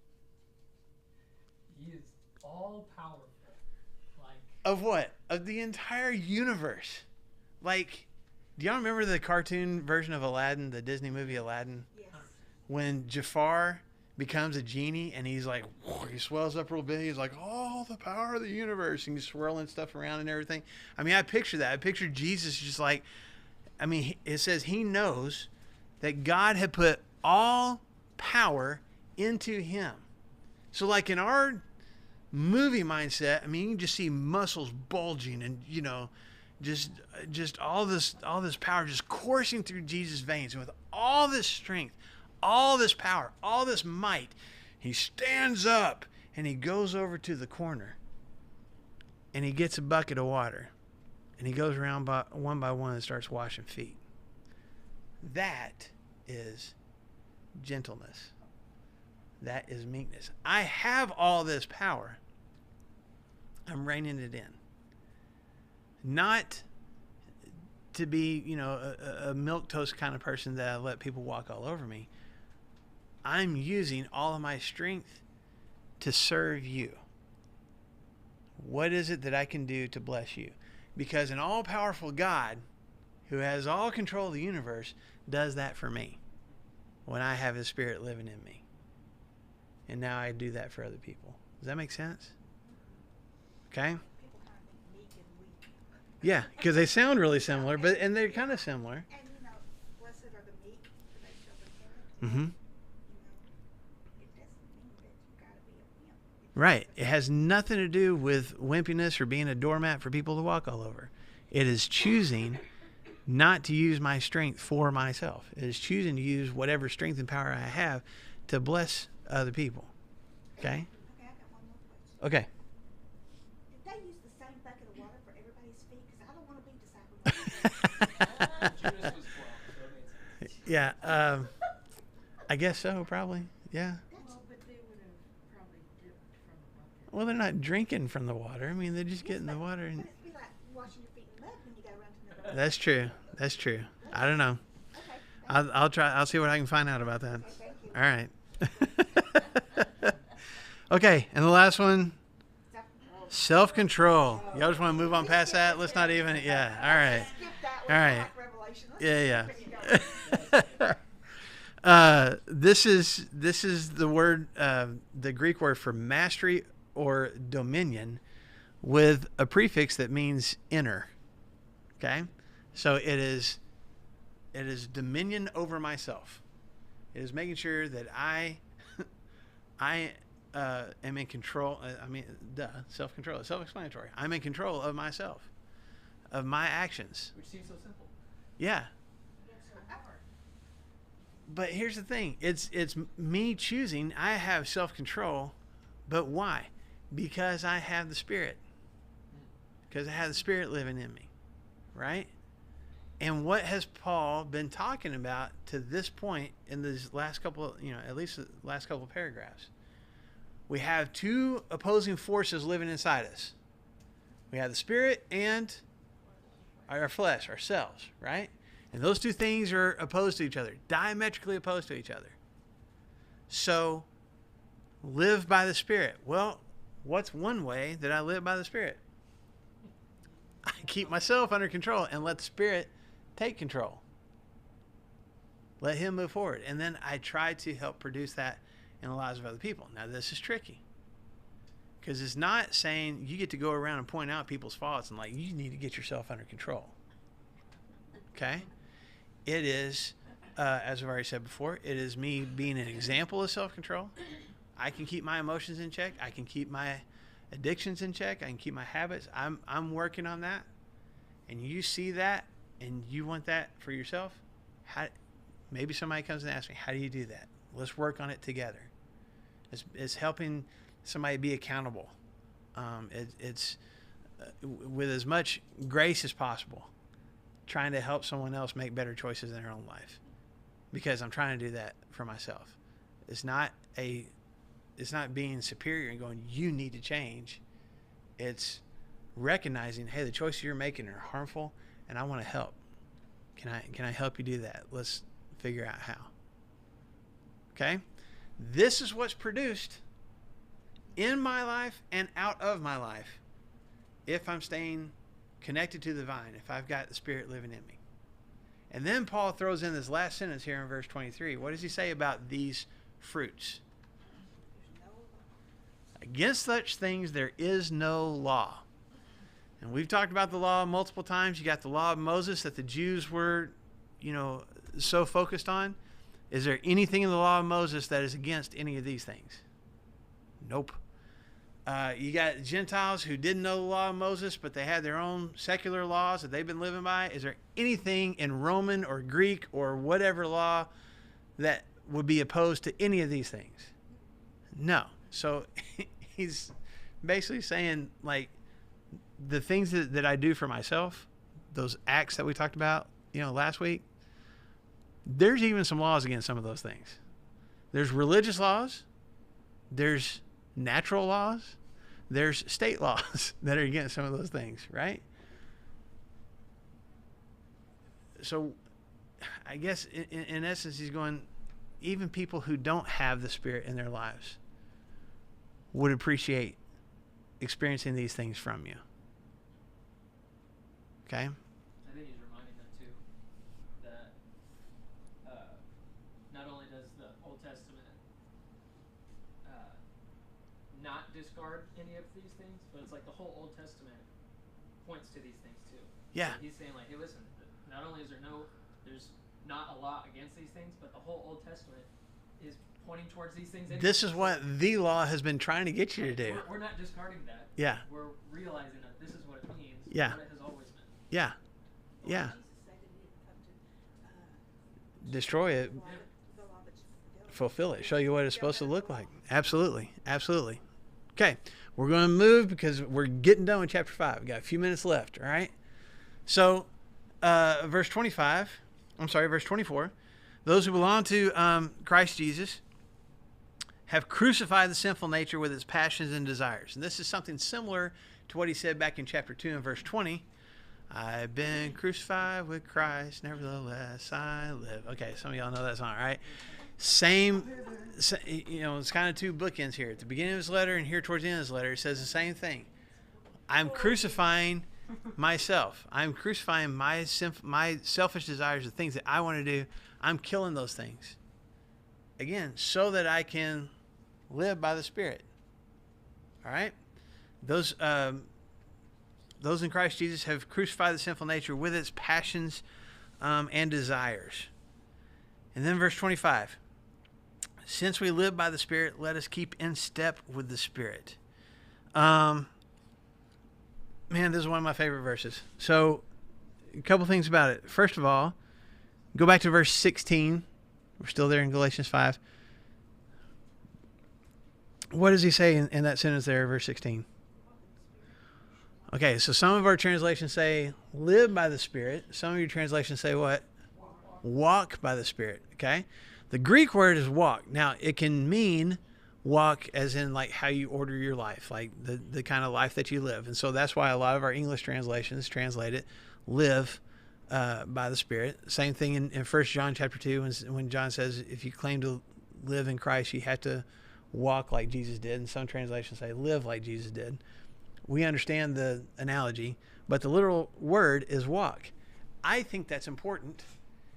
He is all powerful. Of what? Of the entire universe. Like, do y'all remember the cartoon version of Aladdin, the Disney movie Aladdin? Yes. When Jafar becomes a genie and he's like, he swells up real big. He's like, oh, the power of the universe. And he's swirling stuff around and everything. I mean, I picture that. I picture Jesus just like, it says he knows that God had put all power into him. So like in our movie mindset, I mean, you can just see muscles bulging and, you know, just all this power just coursing through Jesus' veins. And with all this strength, all this power, all this might, he stands up and he goes over to the corner and he gets a bucket of water and he goes around one by one and starts washing feet. That is gentleness. That is meekness. I have all this power. I'm reining it in. Not to be, you know, a milquetoast kind of person that I let people walk all over me. I'm using all of my strength to serve you. What is it that I can do to bless you? Because an all-powerful God who has all control of the universe does that for me when I have his Spirit living in me. And now I do that for other people. Does that make sense? Okay? People kind of think meek and weak. Yeah, because they sound really similar, and they're kind of similar. And you know, blessed are the meek, for they shall inherit. Mm-hmm. You know, it doesn't mean that you gotta be a wimp. Right. It has nothing to do with wimpiness or being a doormat for people to walk all over. It is choosing not to use my strength for myself. It is choosing to use whatever strength and power I have to bless other people. Okay? Okay, I got one more question. Okay. Did they use the same bucket of water for everybody's feet? Because I don't want to be discipled. Judas was 12, so it made sense. Yeah. I guess so, probably. Yeah. Well, but they would have probably dipped from the bucket. Well, they're not drinking from the water. I mean, they're just getting the water. But And it'd be like washing your feet in mud when you go around to another. that's true. That's true. I don't know. Okay. I'll try. I'll see what I can find out about that. Okay, thank you. All right. Okay, and the last one, self-control. Y'all just want to move on past that? Let's not even. Yeah. All right. Skip that All one, right. like Revelation. Let's Yeah, skip it and yeah. go. This is the word, the Greek word for mastery or dominion, with a prefix that means inner. Okay, so it is dominion over myself. It is making sure that I am in control. Self-control. It's self-explanatory. I'm in control of myself, of my actions. Which seems so simple. Yeah. But here's the thing. It's me choosing. I have self-control, but why? Because I have the Spirit. Because I have the Spirit living in me, right? And what has Paul been talking about to this point in these last couple, at least the last couple of paragraphs? We have two opposing forces living inside us. We have the Spirit and our flesh, ourselves, right? And those two things are opposed to each other, diametrically opposed to each other. So, live by the Spirit. Well, what's one way that I live by the Spirit? I keep myself under control and let the Spirit take control. Let Him move forward. And then I try to help produce that in the lives of other people. Now, this is tricky. Because it's not saying you get to go around and point out people's faults and like, you need to get yourself under control. Okay? It is, as I've already said before, it is me being an example of self-control. I can keep my emotions in check. I can keep my addictions in check. I can keep my habits. I'm working on that. And you see that and you want that for yourself. Maybe somebody comes and asks me, how do you do that? Let's work on it together. It's helping somebody be accountable. It's with as much grace as possible, trying to help someone else make better choices in their own life, because I'm trying to do that for myself. It's not being superior and going, you need to change. It's recognizing, hey, the choices you're making are harmful and I want to help. Can I help you do that? Let's figure out how. Okay? This is what's produced in my life and out of my life if I'm staying connected to the vine, if I've got the Spirit living in me. And then Paul throws in this last sentence here in verse 23. What does he say about these fruits? Against such things there is no law. And we've talked about the law multiple times. You got the law of Moses that the Jews were, so focused on. Is there anything in the law of Moses that is against any of these things? Nope. You got Gentiles who didn't know the law of Moses, but they had their own secular laws that they've been living by. Is there anything in Roman or Greek or whatever law that would be opposed to any of these things? No. So he's basically saying, like, the things that I do for myself, those acts that we talked about, last week, there's even some laws against some of those things. There's religious laws. There's natural laws. There's state laws that are against some of those things, right? So I guess in essence, he's going, even people who don't have the Spirit in their lives would appreciate experiencing these things from you. Okay? I think he's reminding them too that not only does the Old Testament not discard any of these things, but it's like the whole Old Testament points to these things too. Yeah. So he's saying, like, hey, listen, not only is there's not a law against these things, but the whole Old Testament is pointing towards these things. This is what the law has been trying to get you to do. We're not discarding that. Yeah. We're realizing that this is what it means. Yeah. What it has always meant. Yeah. Yeah. Jesus said that he didn't come to Destroy it. the law, but to Fulfill it. Show you what it's supposed to look like. Absolutely. Absolutely. Okay. We're going to move because we're getting done with chapter 5. We've got a few minutes left. All right. So, verse 24. Those who belong to Christ Jesus have crucified the sinful nature with its passions and desires. And this is something similar to what he said back in chapter 2 and verse 20. I've been crucified with Christ, nevertheless I live. Okay, some of y'all know that song, right? Same, it's kind of two bookends here. At the beginning of his letter and here towards the end of his letter, he says the same thing. I'm crucifying myself. I'm crucifying my selfish desires, the things that I want to do. I'm killing those things. Again, so that I can live by the Spirit. All right? Those in Christ Jesus have crucified the sinful nature with its passions and desires. And then verse 25. Since we live by the Spirit, let us keep in step with the Spirit. Man, this is one of my favorite verses. So, a couple things about it. First of all, go back to verse 16. We're still there in Galatians 5. What does he say in that sentence there, verse 16? Okay, so some of our translations say live by the Spirit. Some of your translations say what? Walk by the Spirit. Okay? The Greek word is walk. Now, it can mean walk as in like how you order your life, like the kind of life that you live. And so that's why a lot of our English translations translate it live by the Spirit. Same thing in 1 John chapter 2 when John says if you claim to live in Christ, you have to walk like Jesus did. And some translations say live like Jesus did. We understand the analogy, but the literal word is walk. I think that's important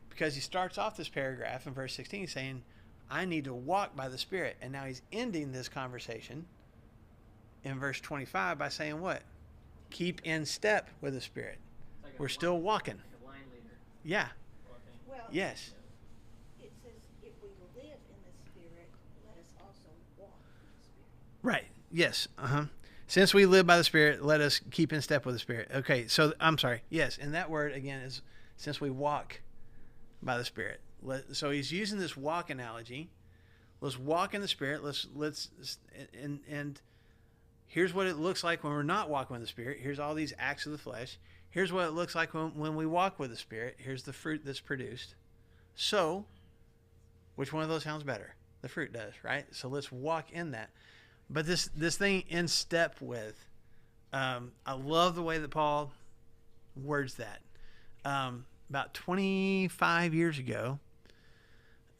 because he starts off this paragraph in verse 16 saying, I need to walk by the Spirit. And now he's ending this conversation in verse 25 by saying what? Keep in step with the Spirit. Like We're still walking. Like a line leader. Yeah. Walking. well, Yes. it says if we live in the Spirit, let us also walk in the Spirit. Right. Yes. Since we live by the Spirit, let us keep in step with the Spirit. Okay. So I'm sorry. Yes. And that word again is since we walk by the Spirit. So he's using this walk analogy. Let's walk in the Spirit. And here's what it looks like when we're not walking with the Spirit. Here's all these acts of the flesh. Here's what it looks like when we walk with the Spirit. Here's the fruit that's produced. So, which one of those sounds better? The fruit does, right? So let's walk in that. But this thing in step with, I love the way that Paul words that. About 25 years ago,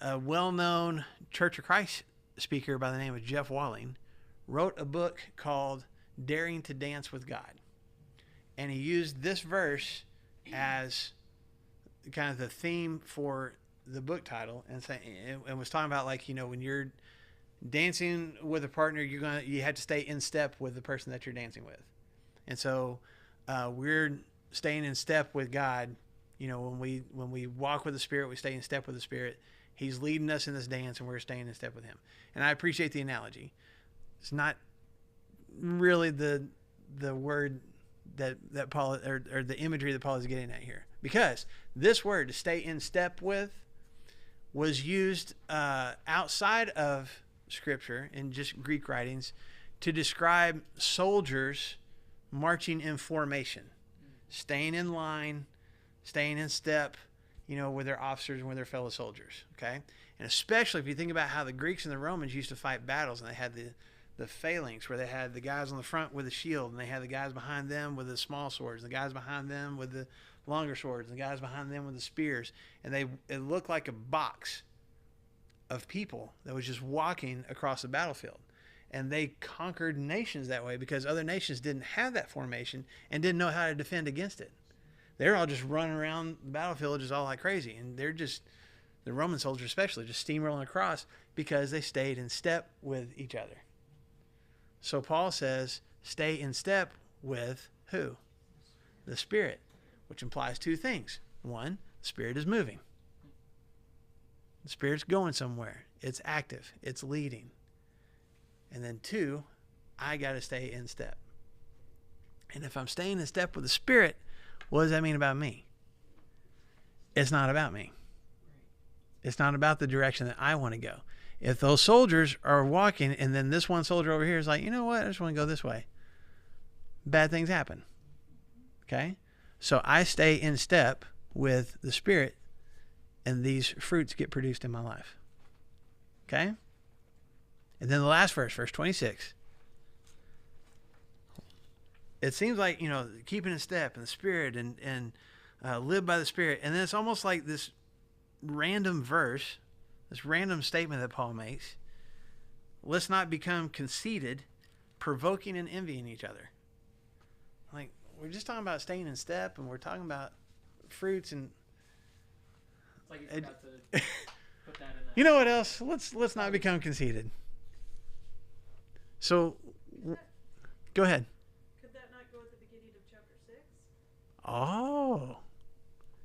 a well-known Church of Christ speaker by the name of Jeff Walling wrote a book called Daring to Dance with God. And he used this verse as kind of the theme for the book title and was talking about, like, when you're dancing with a partner, you have to stay in step with the person that you're dancing with. And so we're staying in step with God. When we walk with the Spirit, we stay in step with the Spirit. He's leading us in this dance, and we're staying in step with Him. And I appreciate the analogy. It's not really the word that Paul or the imagery that Paul is getting at here, because this word, to stay in step with, was used outside of Scripture in just Greek writings to describe soldiers marching in formation, staying in line, staying in step, with their officers and with their fellow soldiers. Okay, and especially if you think about how the Greeks and the Romans used to fight battles, and they had the phalanx, where they had the guys on the front with a shield, and they had the guys behind them with the small swords, and the guys behind them with the longer swords, and the guys behind them with the spears, and it looked like a box of people that was just walking across the battlefield. And they conquered nations that way because other nations didn't have that formation and didn't know how to defend against it. They're all just running around the battlefield just all like crazy, and they're just, the Roman soldiers especially, just steamrolling across because they stayed in step with each other. So Paul says, stay in step with who? The Spirit, which implies two things. One, the Spirit is moving. The Spirit's going somewhere. It's active. It's leading. And then two, I got to stay in step. And if I'm staying in step with the Spirit, what does that mean about me? It's not about me. It's not about the direction that I want to go. If those soldiers are walking and then this one soldier over here is like, you know what, I just want to go this way, bad things happen. Okay? So I stay in step with the Spirit, and these fruits get produced in my life. Okay? And then the last verse 26. It seems like, keeping in step in the Spirit and live by the Spirit. And then it's almost like this random verse, this random statement that Paul makes. Let's not become conceited, provoking and envying each other. Like, we're just talking about staying in step, and we're talking about fruits, and It's like you forgot to put that in there. you know what else? Let's not become conceited. So, go ahead. Could that not go at the beginning of chapter 6? Oh,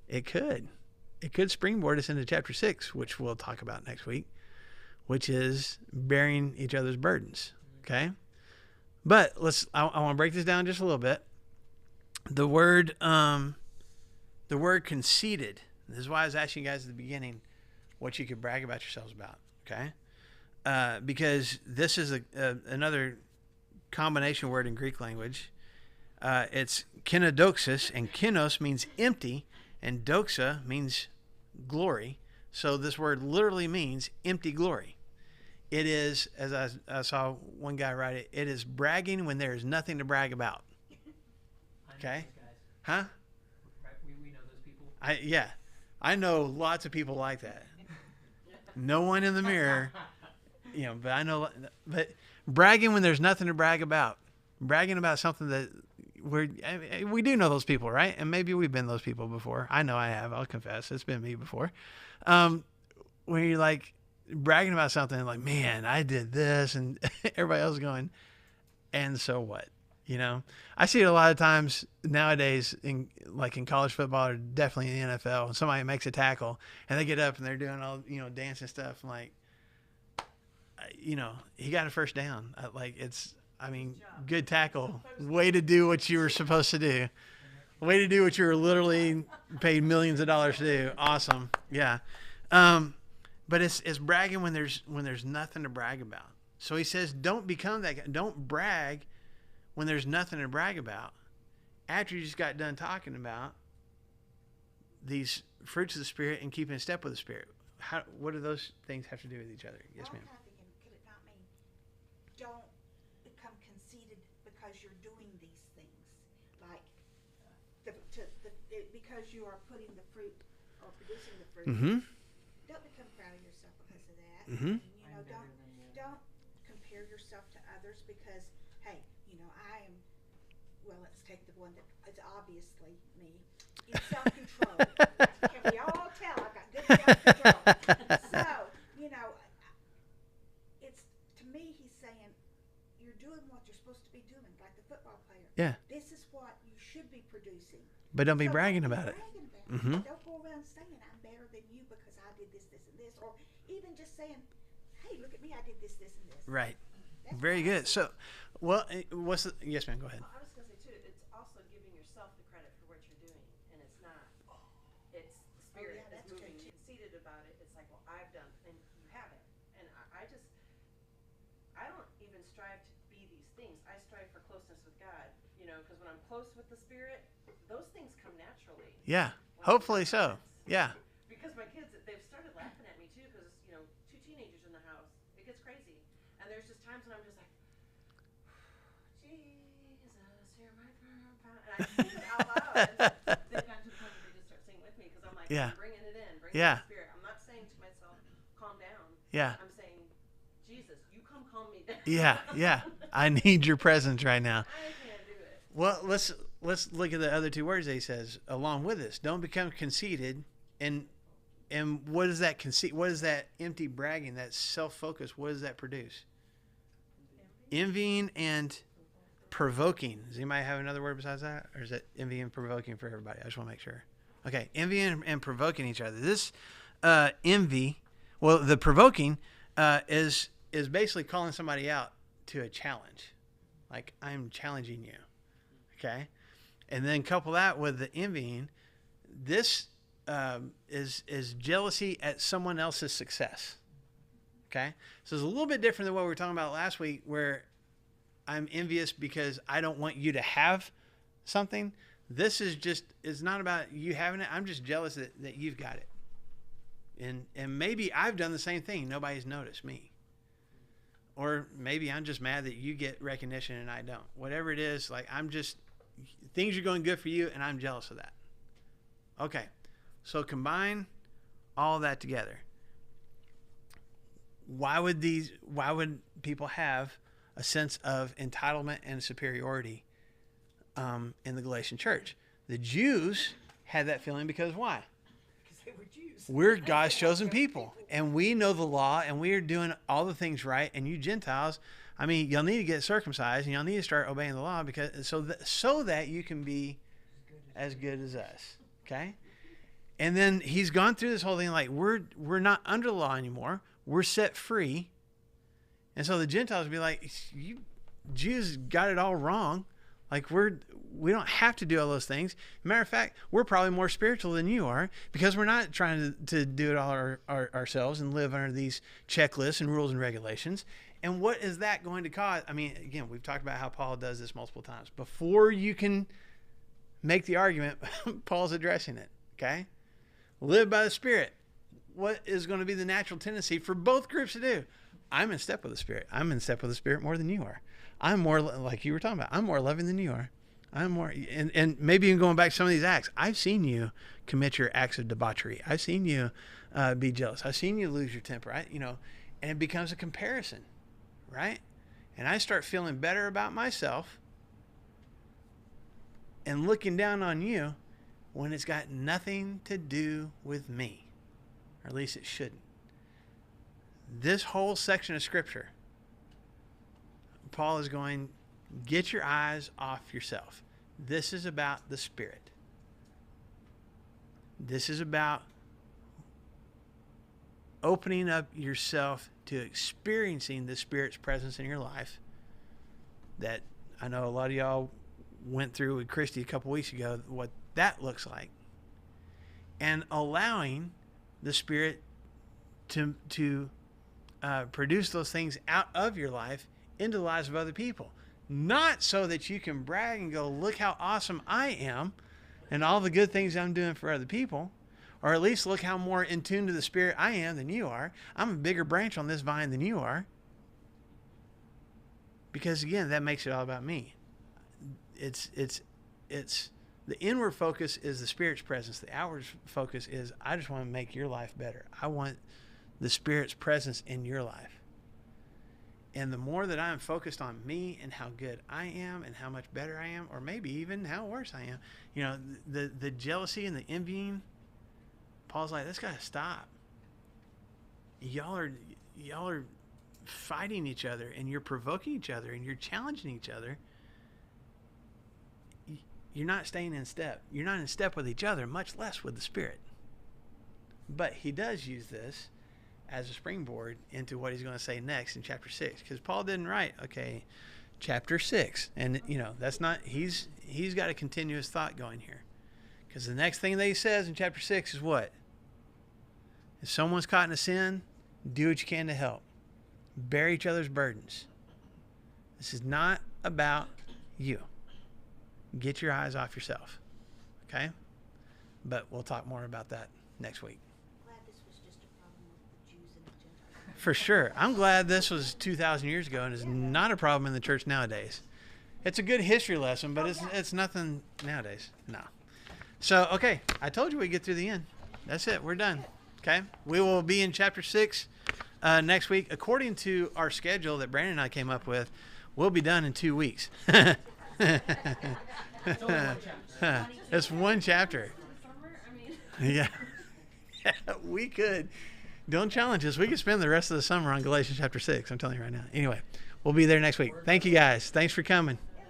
it could. It could springboard us into chapter 6, which we'll talk about next week, which is bearing each other's burdens. Okay? But I want to break this down just a little bit. The word conceited. This is why I was asking you guys at the beginning what you could brag about yourselves about. Okay? Because this is another combination word in Greek language. It's kenodoxis, and kenos means empty, and doxa means glory. So this word literally means empty glory. It is, as I saw one guy write it, it is bragging when there is nothing to brag about. Okay? Huh? Right, we know those people. I know lots of people like that. No one in the mirror, but I know, but bragging when there's nothing to brag about. Bragging about something that we do know those people, right? And maybe we've been those people before. I know I have. I'll confess. It's been me before. When you're like bragging about something like, man, I did this, and everybody else is going, and so what? I see it a lot of times nowadays in college football, or definitely in the NFL, when somebody makes a tackle and they get up and they're doing all, dancing stuff. I'm like, he got a first down. Good tackle. Way to do what you were supposed to do. Way to do what you were literally paid millions of dollars to do. Awesome. Yeah. But it's bragging when there's nothing to brag about. So he says, don't become that guy. Don't brag when there's nothing to brag about. After you just got done talking about these fruits of the Spirit and keeping in step with the Spirit. What do those things have to do with each other? Yes, ma'am. I'm thinking, could it not mean don't become conceited because you're doing these things, like because you are putting the fruit or producing the fruit. Mm-hmm. Don't become proud of yourself because of that. Mm-hmm. Don't compare yourself to others because hey, I am. Well, let's take the one that is obviously me. In self-control. Can we all tell I've got good self-control? So, it's, to me, he's saying, you're doing what you're supposed to be doing, like the football player. Yeah. This is what you should be producing. But don't be So bragging don't be about it. bragging about it. Mm-hmm. Don't go around saying, I'm better than you because I did this, this, and this. Or even just saying, hey, look at me, I did this, this, and this. Right. Very good. So, well, what's the, yes, ma'am, go ahead. I was going to say, too, it's also giving yourself the credit for what you're doing. And it's not, it's the Spirit yeah, is that's moving good, you. Conceited about it. It's like, well, I've done, and you haven't. And I don't even strive to be these things. I strive for closeness with God, because when I'm close with the Spirit, those things come naturally. Yeah, When hopefully I'm so. honest. Yeah. Because my kids, they've started laughing at me, too, because, two teenagers in the house. It gets crazy. And there's just times when I'm just like, Jesus, you're my firm pound. And I sing it out loud. And they've gotten to the point where they just start singing with me because I'm like, Yeah. I'm bringing it in, bringing Yeah. the Spirit. I'm not saying to myself, calm down. Yeah. I'm saying, Jesus, you come calm me down. Yeah. Yeah. I need your presence right now. I can't do it. Well, let's look at the other two words that he says along with this. Don't become conceited. And what is that conceit? What is that empty bragging, that self-focus? What does that produce? Envying and provoking. Does anybody have another word besides that? Or is it envy and provoking for everybody? I just want to make sure. Okay. Envying and provoking each other. This envy, well, the provoking is basically calling somebody out to a challenge. Like, I'm challenging you. Okay. And then couple that with the envying. This is jealousy at someone else's success. Okay. So it's a little bit different than what we were talking about last week, where I'm envious because I don't want you to have something. This is just, it's not about you having it. I'm just jealous that you've got it. And maybe I've done the same thing. Nobody's noticed me. Or maybe I'm just mad that you get recognition and I don't. Whatever it is, like, things are going good for you and I'm jealous of that. Okay. So combine all that together. Why would people have a sense of entitlement and superiority in the Galatian church? The Jews had that feeling because why? Because they were Jews. We're God's chosen people, and we know the law, and we are doing all the things right. And you Gentiles, I mean, y'all need to get circumcised, and y'all need to start obeying the law because so that you can be as good as us. Okay. And then he's gone through this whole thing like we're not under the law anymore. We're set free. And so the Gentiles would be like, you Jews got it all wrong. Like we don't have to do all those things. Matter of fact, we're probably more spiritual than you are because we're not trying to do it all ourselves and live under these checklists and rules and regulations. And what is that going to cause? I mean, again, we've talked about how Paul does this multiple times. Before you can make the argument, Paul's addressing it. Okay? Live by the Spirit. What is going to be the natural tendency for both groups to do? I'm in step with the Spirit. I'm in step with the Spirit more than you are. I'm more, like you were talking about, I'm more loving than you are. I'm more, and maybe even going back to some of these acts, I've seen you commit your acts of debauchery. I've seen you be jealous. I've seen you lose your temper. And it becomes a comparison, right? And I start feeling better about myself and looking down on you when it's got nothing to do with me, or at least it shouldn't. This whole section of Scripture, Paul is going, get your eyes off yourself. This is about the Spirit. This is about opening up yourself to experiencing the Spirit's presence in your life that I know a lot of y'all went through with Christy a couple weeks ago, what that looks like. And allowing the Spirit to produce those things out of your life into the lives of other people. Not so that you can brag and go, look how awesome I am and all the good things I'm doing for other people. Or at least look how more in tune to the Spirit I am than you are. I'm a bigger branch on this vine than you are. Because again, that makes it all about me. It's the inward focus is the Spirit's presence. The outward focus is I just want to make your life better. I want the Spirit's presence in your life. And the more that I'm focused on me and how good I am and how much better I am, or maybe even how worse I am, the jealousy and the envying, Paul's like, that's got to stop. Y'all are fighting each other and you're provoking each other and you're challenging each other. You're not staying in step. You're not in step with each other, much less with the Spirit. But he does use this as a springboard into what he's going to say next in chapter 6. Because Paul didn't write, okay, chapter 6. And, that's not, he's got a continuous thought going here. Because the next thing that he says in chapter 6 is what? If someone's caught in a sin, do what you can to help. Bear each other's burdens. This is not about you. Get your eyes off yourself. Okay? But we'll talk more about that next week. Glad this was just a problem with the Jews and the Gentiles. For sure. I'm glad this was 2,000 years ago and is not a problem in the church nowadays. It's a good history lesson, but it's nothing nowadays. No. So, okay. I told you we'd get through the end. That's it. We're done. Okay? We will be in chapter 6 next week. According to our schedule that Brandon and I came up with, we'll be done in 2 weeks. It's only one chapter. It's one chapter. Summer, I mean. Yeah. We could. Don't challenge us. We could spend the rest of the summer on Galatians chapter 6. I'm telling you right now. Anyway, we'll be there next week. Thank you guys. Thanks for coming.